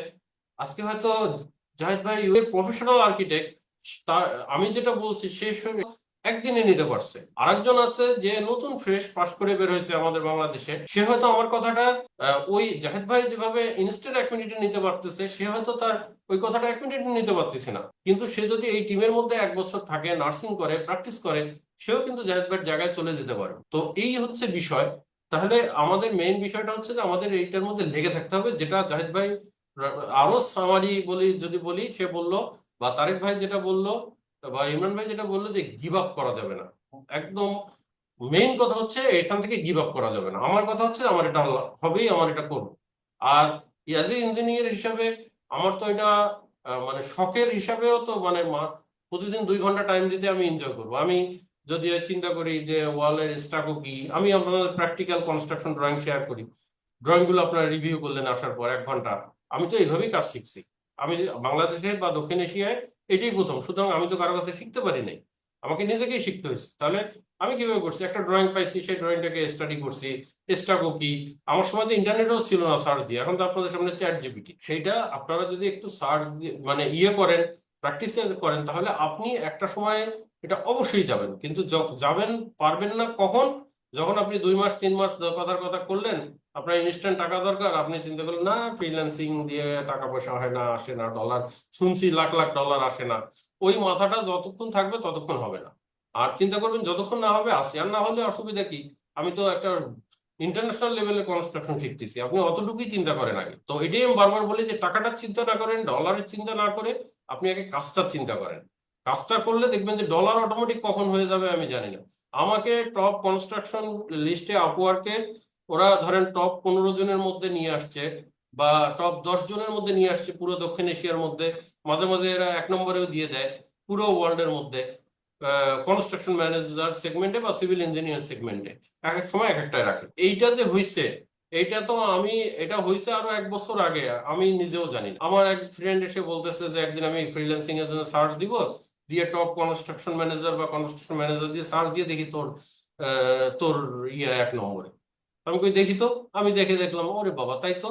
আজকে হয়তো জাহিদ ভাই প্রফেশনাল আর্কিটেক্ট, আমি যেটা বলছি সে একদিনে নিতে পারছে। আরেকজন আছে যে নতুন ফ্রেশ পাশ করে বের হয়েছে আমাদের বাংলাদেশে, সে হয়তো আমার কথাটা ওই জাহিদ ভাই যেভাবে ইনস্ট্যান্ট 1 মিনিটে নিতে পারতেছে, সে হয়তো তার ওই কথাটা 1 মিনিটে নিতে পারতেছে না। কিন্তু সে যদি এই টিমের মধ্যে 1 বছর থাকে, নার্সিং করে, প্র্যাকটিস করে, সেও কিন্তু জাহিদ ভাইয়ের জায়গায় চলে যেতে পারে। তো এই হচ্ছে বিষয়। তাহলে আমাদের মেইন বিষয়টা হচ্ছে যে আমাদের এইটার মধ্যে লেগে থাকতে হবে, যেটা জাহিদ ভাই আরো সামারি বলি, সে বললো, বা তারেক ভাই যেটা বললো, বা ইমরান ভাই যেটা বললো, যে গিভ আপ করা যাবে না। একদম মেইন কথা হচ্ছে এখান থেকে গিভ আপ করা যাবে না। আমার কথা হচ্ছে আমার এটা হবেই, আমার এটা করবো। আর অ্যাজ এ ইঞ্জিনিয়ার হিসাবে আমার তো এটা মানে শখের হিসাবেও তো মানে প্রতিদিন 2 ঘন্টা টাইম দিতে আমি এনজয় করবো। আমি যদি চিন্তা করি যে ওয়ালের স্টাকো কি, আমি আপনাদের প্র্যাকটিক্যাল কনস্ট্রাকশন ড্রয়িং শেয়ার করি, ড্রয়িং গুলো আপনারা রিভিউ করলেন আসার পর 1 ঘন্টা। আমি তো এইভাবেই কাজ শিখছি। আমি বাংলাদেশে বা দক্ষিণ এশিয়ায় এটাই প্রথম, সুতরাং আমি তো কারো কাছে শিখতে পারি নাই, আমাকে নিজেকেই শিখতে হয়েছে। তাহলে আমি কিভাবে করছি, একটা ড্রয়িং পাইছি, সেই ড্রয়িংটাকে স্টাডি করছি, স্টাকো কি। আমার সময় তো ইন্টারনেটও ছিল না সার্চ দিয়ে, এখন তো আপনাদের সামনে চ্যাট জিপিটি। সেইটা আপনারা যদি একটু সার্চ দিয়ে মানে করেন, প্র্যাকটিস করেন, তাহলে আপনি একটা সময় এটা অবশ্যই যাবেন। কিন্তু যাবেন পারবেন না কখন? যখন আপনি 2 মাস 3 মাস কথার কথা করলেন, আপনার ইনস্ট্যান্ট টাকা দরকার, আপনি চিন্তা করলেন না ফ্রিল্যান্সিং দিয়ে টাকা পয়সা হয় না, আসে না, ডলার শুনছি লাখ লাখ ডলার আসে না। ওই মাথাটা যতক্ষণ থাকবে ততক্ষণ হবে না। আর চিন্তা করবেন যতক্ষণ না হবে আসে, আর না হলে অসুবিধা কি? আমি তো একটা ইন্টারন্যাশনাল লেভেলে কনস্ট্রাকশন শিখতেছি, আপনি অতটুকুই চিন্তা করেন আগে। তো এটাই আমি বারবার বলি যে টাকাটার চিন্তা না করেন, ডলারের চিন্তা না করে আপনি আগে কাজটার চিন্তা করেন। কাজটা করলে দেখবেন যে ডলার অটোমেটিক কখন হয়ে যাবে আমি জানি না। আমাকে টপ কনস্ট্রাকশন লিস্টে আপওয়ার্কে ওরা ধরেন টপ 15 জনের মধ্যে নিয়ে আসছে, বা টপ 10 জনের মধ্যে নিয়ে আসছে পুরো দক্ষিণ এশিয়ার মধ্যে। মাঝে মাঝে এরা 1 নম্বরেও দিয়ে দেয় পুরো ওয়ার্ল্ডের মধ্যে, কনস্ট্রাকশন ম্যানেজার সেগমেন্টে বা সিভিল ইঞ্জিনিয়ার সেগমেন্টে। এক এক সময় এক একটাই রাখে। এইটা যে হইছে, এইটা তো এটা হইছে আরো 1 বছর আগে, আমি নিজেও জানি না। আমার এক ফ্রেন্ড এসে বলতেছে যে একদিন আমি ফ্রিল্যান্সিং এর জন্য সার্চ দিব, দিয়ে টপ কনস্ট্রাকশন ম্যানেজার বা কনস্ট্রাকশন ম্যানেজার দিয়ে সার্চ দিয়ে দেখি তোর তোর 1 নম্বরে। আমি কই দেখি তো। আমি দেখলাম, ওরে বাবা, তাই তো।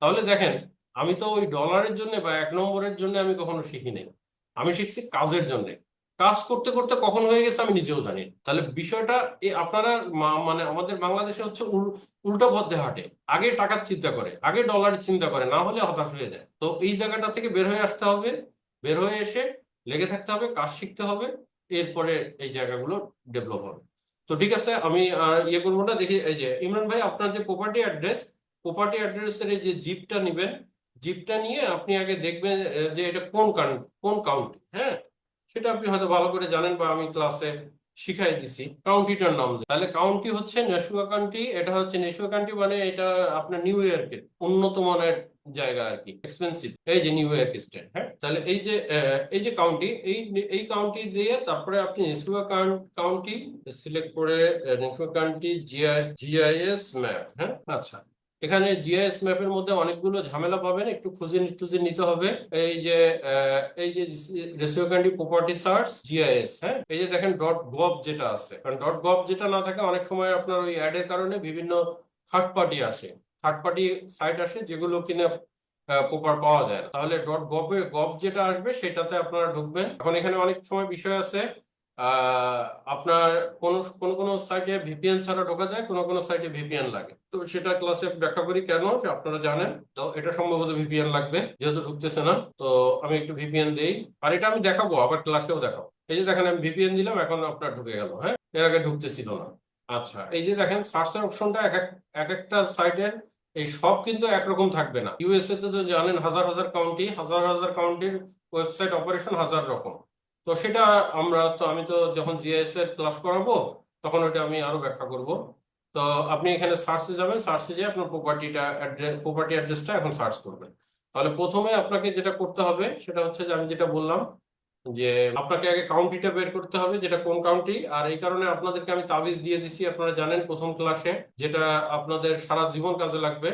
তাহলে দেখেন, আমি তো ওই ডলারের জন্য বা 1 নম্বরের জন্য আমি কখনো শিখি নাই, আমি শিখছি কাজের জন্য। কাজ করতে করতে কখন হয়ে গেছে আমি নিজেও জানি না। তাহলে বিষয়টা আপনারা মানে আমাদের বাংলাদেশে হচ্ছে উল্টা পথে হাঁটে, আগে টাকার চিন্তা করে, আগে ডলারের চিন্তা করে, না হলে হতাশ হয়ে যায়। তো এই জায়গাটা থেকে বের হয়ে আসতে হবে, বের হয়ে এসে লেগে থাকতে হবে, কাজ শিখতে হবে, এরপরে এই জায়গাগুলো ডেভেলপ হবে। তো ঠিক আছে, আমি আর করবো না। দেখি এই যে ইমরান ভাই, আপনার যে প্রপার্টি অ্যাড্রেসের এই যে জিপটা নিবেন, জিপটা নিয়ে আপনি আগে দেখবেন যে এটা কোন কাউন্টি। হ্যাঁ, সেটা আপনি হয়তো ভালো করে জানেন বা আমি ক্লাসে শিখাই দিছি। কাউন্টিটার নাম দেন। তাহলে কাউন্টি হচ্ছে নেশুয়া কাউন্টি। এটা হচ্ছে নেশুয়া কাউন্টি, মানে এটা আপনার নিউ ইয়র্কের উন্নত মানের জায়গা আর কি, এক্সপেন্সিভ। এই যে নিউ ইয়র্ক স্টেট। হ্যাঁ, তাহলে এই যে কাউন্টি, এই কাউন্টি দিয়ে তারপরে আপনি নেশুয়া কাউন্টি সিলেক্ট করে নেশুয়া কাউন্টি জিআইএস ম্যাপ। হ্যাঁ, আচ্ছা, এখানে জিআইএস ম্যাপের মধ্যে অনেকগুলো ঝামেলা পাবেন, একটু খুঁজে টুজে নিতে হবে। এই যে ratio candy property search GIS. হ্যাঁ, এই যে দেখেন ডট গভ যেটা আছে, কারণ ডট গভ যেটা না থাকে অনেক সময় আপনার ওই অ্যাড এর কারণে বিভিন্ন থার্ড পার্টি সাইট আসে যেগুলো কিনা প্রপার পাওয়া যায় না। তাহলে গভ যেটা আসবে সেটাতে আপনারা ঢুকবেন। এখন এখানে অনেক সময় বিষয় আছে, আপনার কোন সাইটে ভিপিএন ছাড়া ঢোকা যায়, কোন সাইটে ভিপিএন লাগে। তো সেটা ক্লাসে ব্যাখ্যা করি কেন, আপনারা জানেন। তো এটা সম্ভবত ভিপিএন লাগবে, যেহেতু ঢুকতেছে না। তো আমি একটু ভিপিএন দেই, আর এটা আমি দেখাবো, আবার ক্লাসেও দেখাবো। এই যে দেখেন আমি ভিপিএন দিলাম, এখন আপনার ঢুকে গেল। হ্যাঁ, এর আগে ঢুকতেছিল না। আচ্ছা, এই যে দেখেন সার্চের অপশনটা এক একটা সাইটের এই সব কিন্তু একরকম থাকবে না। ইউএসএ তে তো জানেন হাজার হাজার কাউন্টির ওয়েবসাইট অপারেশন হাজার রকম। তো সেটা আমি তো যখন জিআইএস এর ক্লাস করাবো তখন ওটা আমি আরো ব্যাখ্যা করব। তো আপনি এখানে সার্চে যাবেন, সার্চে যেয়ে আপনার প্রপার্টি অ্যাড্রেসটা এখন সার্চ করবেন। তাহলে প্রথমে আপনাকে যেটা করতে হবে সেটা হচ্ছে যে আমি যেটা বললাম, যে আপনাকে আগে কাউন্টিটা বের করতে হবে, যেটা কোন কাউন্টি। আর এই কারণে আপনাদেরকে আমি তাবিজ দিয়ে দিছি, আপনারা জানেন প্রথম ক্লাসে, যেটা আপনাদের সারা জীবন কাজে লাগবে।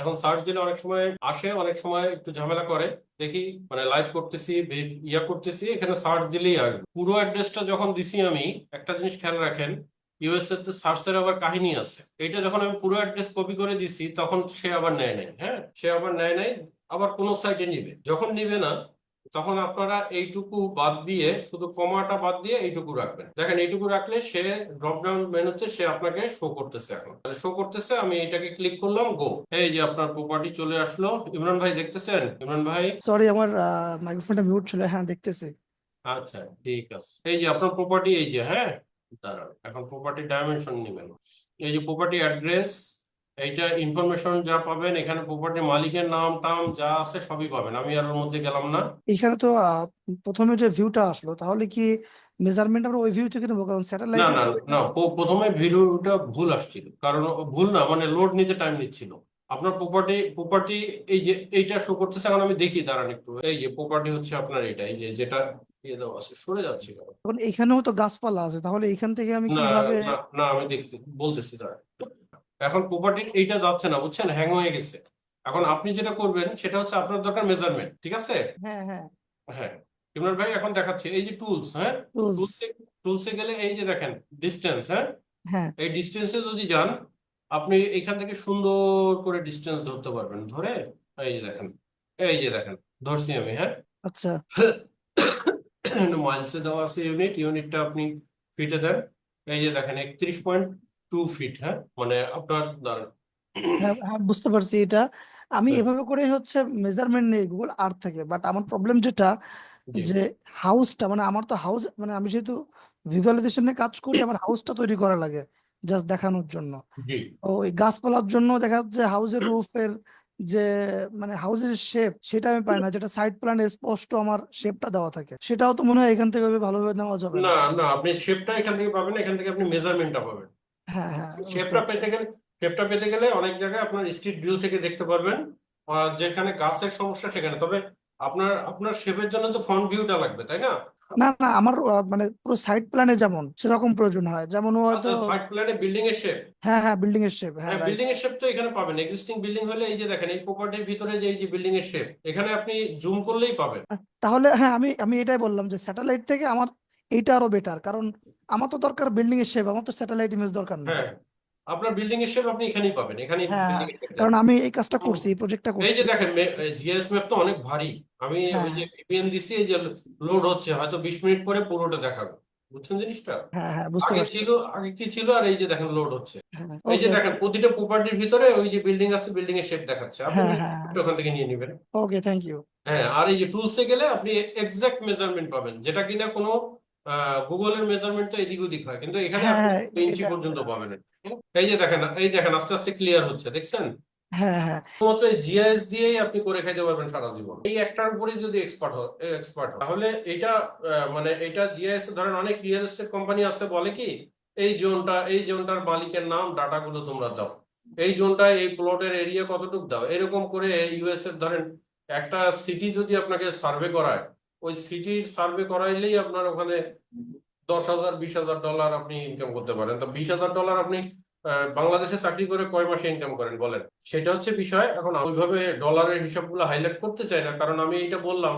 এখন সার্চ দিলে অনেক সময় আসে, অনেক সময় একটু ঝামেলা করে। দেখি মানে লাইভ করতেছি, করতেছি, এখানে সার্চ দিলেই আসবে। পুরো অ্যাড্রেসটা যখন দিছি, আমি একটা জিনিস খেয়াল রাখেন, ইউএসএ তে সার্চের আবার কাহিনী আছে। এটা যখন আমি পুরো অ্যাড্রেস কপি করে দিছি তখন সে আবার নেয় নাই। হ্যাঁ, সে আবার নেয় নাই, আবার কোন সাইটে নিবে। যখন নিবে না তখন আপনারা এইটুকু বাদ দিয়ে, শুধু কমাটা বাদ দিয়ে এইটুকু রাখবেন। দেখেন এইটুকু রাখলে সে ড্রপ ডাউন মেনুতে সে আপনাকে শো করতেছে। এখন শো করতেছে, আমি এটাকে ক্লিক করলাম, গো। এই যে আপনার প্রপার্টি চলে আসলো। ইমরান ভাই দেখতেছেন? ইমরান ভাই, সরি, আমার মাইক্রোফোনটা মিউট ছিল। হ্যাঁ, দেখতেছি। আচ্ছা ঠিক আছে। এই যে আপনার প্রপার্টি, এই যে, হ্যাঁ দাঁড়ান, এখন প্রপার্টি ডাইমেনশন নেবেন। এই যে প্রপার্টি অ্যাড্রেস, এইটা ইনফরমেশন যা পাবেন এখানে, প্রপার্টি মালিকের নাম টাম যা আছে সবই পাবেন। আমি আর ওর মধ্যে গেলাম না। এখানে তো প্রথমে যে ভিউটা আসলো, তাহলে কি মেজারমেন্ট আমরা ওই ভিউ থেকে নেবো? কারণ না স্যাটেলাইটে না না, প্রথমে ভিডিওটা ভুল আসছিল, কারণ ভুল না, মানে লোড নিতে টাইম নিচ্ছিল। আপনার প্রপার্টি এই যে এইটা শো করতেছে। এখন আমি দেখি, দাঁড়ান একটু। এই যে প্রপার্টি হচ্ছে আপনার এটা, এই যে যেটা ইয়ে দেওয়া আছে, সরে যাচ্ছে কেন? এখন এখানেও তো গাছপালা আছে, তাহলে এখান থেকে আমি না কিভাবে? না না, আমি দেখতে বলতেছি, দাঁড়ান। এখন প্রপার্টি এইটা যাচ্ছে না, বুঝছেন, হ্যাং হয়ে গেছে। এখন আপনি যেটা করবেন সেটা হচ্ছে, আপনার দরকার মেজারমেন্ট, ঠিক আছে? হ্যাঁ, হ্যাঁ, হ্যাঁ, ইমরান ভাই এখন দেখাচ্ছি। এই যে টুলস, হ্যাঁ, টুলস। টুলসে গেলে এই যে দেখেন ডিস্টেন্স, হ্যাঁ, হ্যাঁ, এই ডিস্টেন্সে যদি যান, আপনি এখান থেকে সুন্দর করে ডিস্টেন্স ধরতে পারবেন। ধরে এই যে দেখেন, এই যে দেখেন, ধরছি আমি, হ্যাঁ। আচ্ছা। মাইলসে দেওয়া আছে ইউনিটটা আপনি ফিটে দেন। এই যে দেখেন 31.2 ফিট, হ্যাঁ, মানে আপনার দাঁড়ান। হ্যাঁ, হ্যাঁ, বুঝতে পারছি এটা। আমি হ্যাঁ, এভাবে করে হচ্ছে মেজারমেন্ট নেই গুগল আর্থ থেকে, বাট আমার প্রবলেম যেটা, জি যে হাউসটা, মানে আমার তো হাউস, মানে আমি যেহেতু ভিজুয়ালাইজেশনে কাজ করি, আমার হাউসটা তৈরি করা লাগে জাস্ট দেখানোর জন্য। জি। ওই গাছপালার জন্য দেখা যাচ্ছে হাউসের রুফের যে, মানে হাউসের শেপ, সেটা আমি পাই না, যেটা সাইড প্ল্যানে স্পষ্ট আমার শেপটা দেওয়া থাকে। সেটাও তো মনে হয় এখান থেকে ভালোভাবে নেওয়া যাবে না না। না, আপনি শেপটা এখান থেকে পাবেন, এখান থেকে আপনি মেজারমেন্টটা পাবেন। হ্যাঁ, হ্যাঁ, বুঝতে শেপটা পারছি। পেতে গেলে শেপটা পেতে গেলে অনেক জায়গায় আপনার স্ট্রিট ভিউ থেকে দেখতে পারবেন। যেখানে গাছের সমস্যা সেখানে, তবে আপনার আপনার শেপের জন্য তো ফ্রন্ট ভিউটা লাগবে, তাই না? না, না, আমার মানে পুরো সাইড প্ল্যানে যেমন সেরকম প্রয়োজন হয়, যেমন ও হয়তো। আচ্ছা, সাইড প্ল্যানে বিল্ডিং এর শেপ। হ্যাঁ, হ্যাঁ, বিল্ডিং এর শেপ, হ্যাঁ, হ্যাঁ, রাইট। বিল্ডিং এর শেপ তো এখানে পাবেন। এক্সিস্টিং বিল্ডিং হলে এই যে দেখেন, এই প্রপার্টির ভিতরে যে এই যে বিল্ডিং এর শেপ, এখানে আপনি জুম করলেই পাবেন। তাহলে হ্যাঁ, আমি আমি এটাই বললাম যে স্যাটেলাইট থেকে আমার এইটা আরো বেটার, কারণ আমার তো দরকার বিল্ডিং এর শেপ, আমার তো স্যাটেলাইট ইমেজ দরকার নেই। হ্যাঁ, আপনার বিল্ডিং এর শেপ আপনি এখানেই পাবেন, এখানেই হ্যাঁ, বিল্ডিং এর শেপ কারণ দেবেন। আমি এই কাজটা করছি, এই প্রজেক্টটা এই যে করছি। দেখেন, জিএস ম্যাপ তো অনেক ভারী। আমি ওই হ্যাঁ, যে ভিপিএন দিছি, এই যে লোড হচ্ছে, হয়তো 20 মিনিট পরে পুরোটা দেখাবে। বুঝছেন জিনিসটা? হ্যাঁ, হ্যাঁ, বুঝতে পারছি। আগে কি ছিল, আর এই যে দেখেন লোড হচ্ছে। হ্যাঁ, এই যে ওকে, দেখেন, প্রতিটা প্রপার্টির ভিতরে ওই যে বিল্ডিং আছে, বিল্ডিং এর শেপ দেখাচ্ছে। আপনি হ্যাঁ, হ্যাঁ, মেজারমেন্ট ওখান থেকে নিয়ে নেবেন। ওকে, থ্যাংক ইউ। হ্যাঁ, আর এই যে টুলসে গেলে আপনি এক্সাক্ট মেজারমেন্ট পাবেন, যেটা কিনা কোনো গুগলের মেজারমেন্ট তো এদিক ওদিক হয়, কিন্তু এখানে হ্যাঁ, আপনি হ্যাঁ, ইঞ্চি এটা। পর্যন্ত পাবেন। এই যে দেখেন, এই দেখেন আস্তে আস্তে ক্লিয়ার হচ্ছে, দেখছেন? হ্যাঁ, হ্যাঁ, শুধুমাত্র এই জিআইএস দিয়েই আপনি করে খাইতে পারবেন সারা জীবন। এই একটার উপরে যদি এক্সপার্ট তাহলে এটা মানে এটা জিআইএস, ধরেন অনেক রিয়েল এস্টেট কোম্পানি আছে, বলে কি, এই জোনটার মালিকের নাম, ডাটাগুলো তোমরা দাও, এই জোনটায় এই প্লটের এরিয়া কতটুকু দাও, এরকম করে ইউএস এর ধরেন একটা সিটি যদি আপনাকে সার্ভে করায়, ওই সিটির সার্ভে করাইলেই আপনার ওখানে 10,000 20,000 ডলার আপনি ইনকাম করতে পারেন। তো 20,000 ডলার আপনি বাংলাদেশে চাকরি করে কয় মাসে ইনকাম করেন বলেন? সেটা হচ্ছে বিষয়। এখন আমি ওইভাবে ডলারের হিসাবগুলো হাইলাইট করতে চাই না, কারণ আমি এইটা বললাম,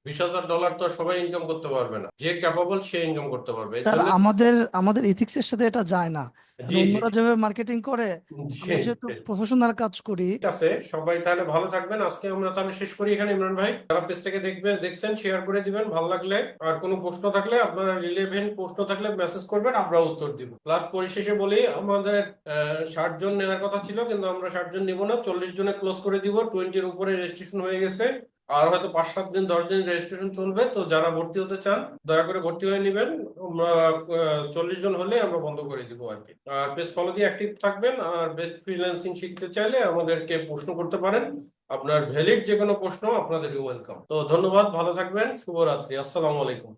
20,000 ডলার তো আর সবাই ইনকাম করতে পারবে না। যে ক্যাপাবল সে ইনকাম করতে পারবে, এর স্যার, জন্য। আমাদের আমাদের ইথিক্সের সাথে এটা যায় না। মানে জি জি অন্যরা যেভাবে মার্কেটিং করে, জি আমরা যেহেতু প্রফেশনাল কাজ করি। ঠিক আছে, সবাই তাহলে ভালো থাকবেন। আজকে আমরা তাহলে শেষ করি এখানে। ইমরান ভাই, যারা পেজটাকে দেখছেন, শেয়ার করে দিবেন ভালো লাগলে। আর কোনো প্রশ্ন থাকলে, আপনারা রিলেভেন্ট প্রশ্ন থাকলে মেসেজ করবেন, আমরা উত্তর দিব। লাস্ট পরিশেষে বলি, আমাদের 60 জন নেওয়ার কথা ছিল, কিন্তু আমরা 60 জন নিব না, 40 জনে ক্লোজ করে দিব। 20-র উপরে রেজিস্ট্রেশন হয়ে গেছে, আর হয়তো 5-7 দিন 10 দিন রেজিস্ট্রেশন চলবে। তো যারা ভর্তি হতে চান দয়া করে ভর্তি হয়ে নেবেন। আমরা 40 জন হলে আমরা বন্ধ করে দিব আর কি। আর পেজ ফলো দিয়ে অ্যাক্টিভ থাকবেন। আর বেস্ট ফ্রিল্যান্সিং শিখতে চাইলে আমাদেরকে প্রশ্ন করতে পারেন। আপনার ভ্যালিড যে কোনো প্রশ্ন আপনাদের ওয়েলকাম। তো ধন্যবাদ, ভালো থাকবেন, শুভরাত্রি, আসসালামু আলাইকুম।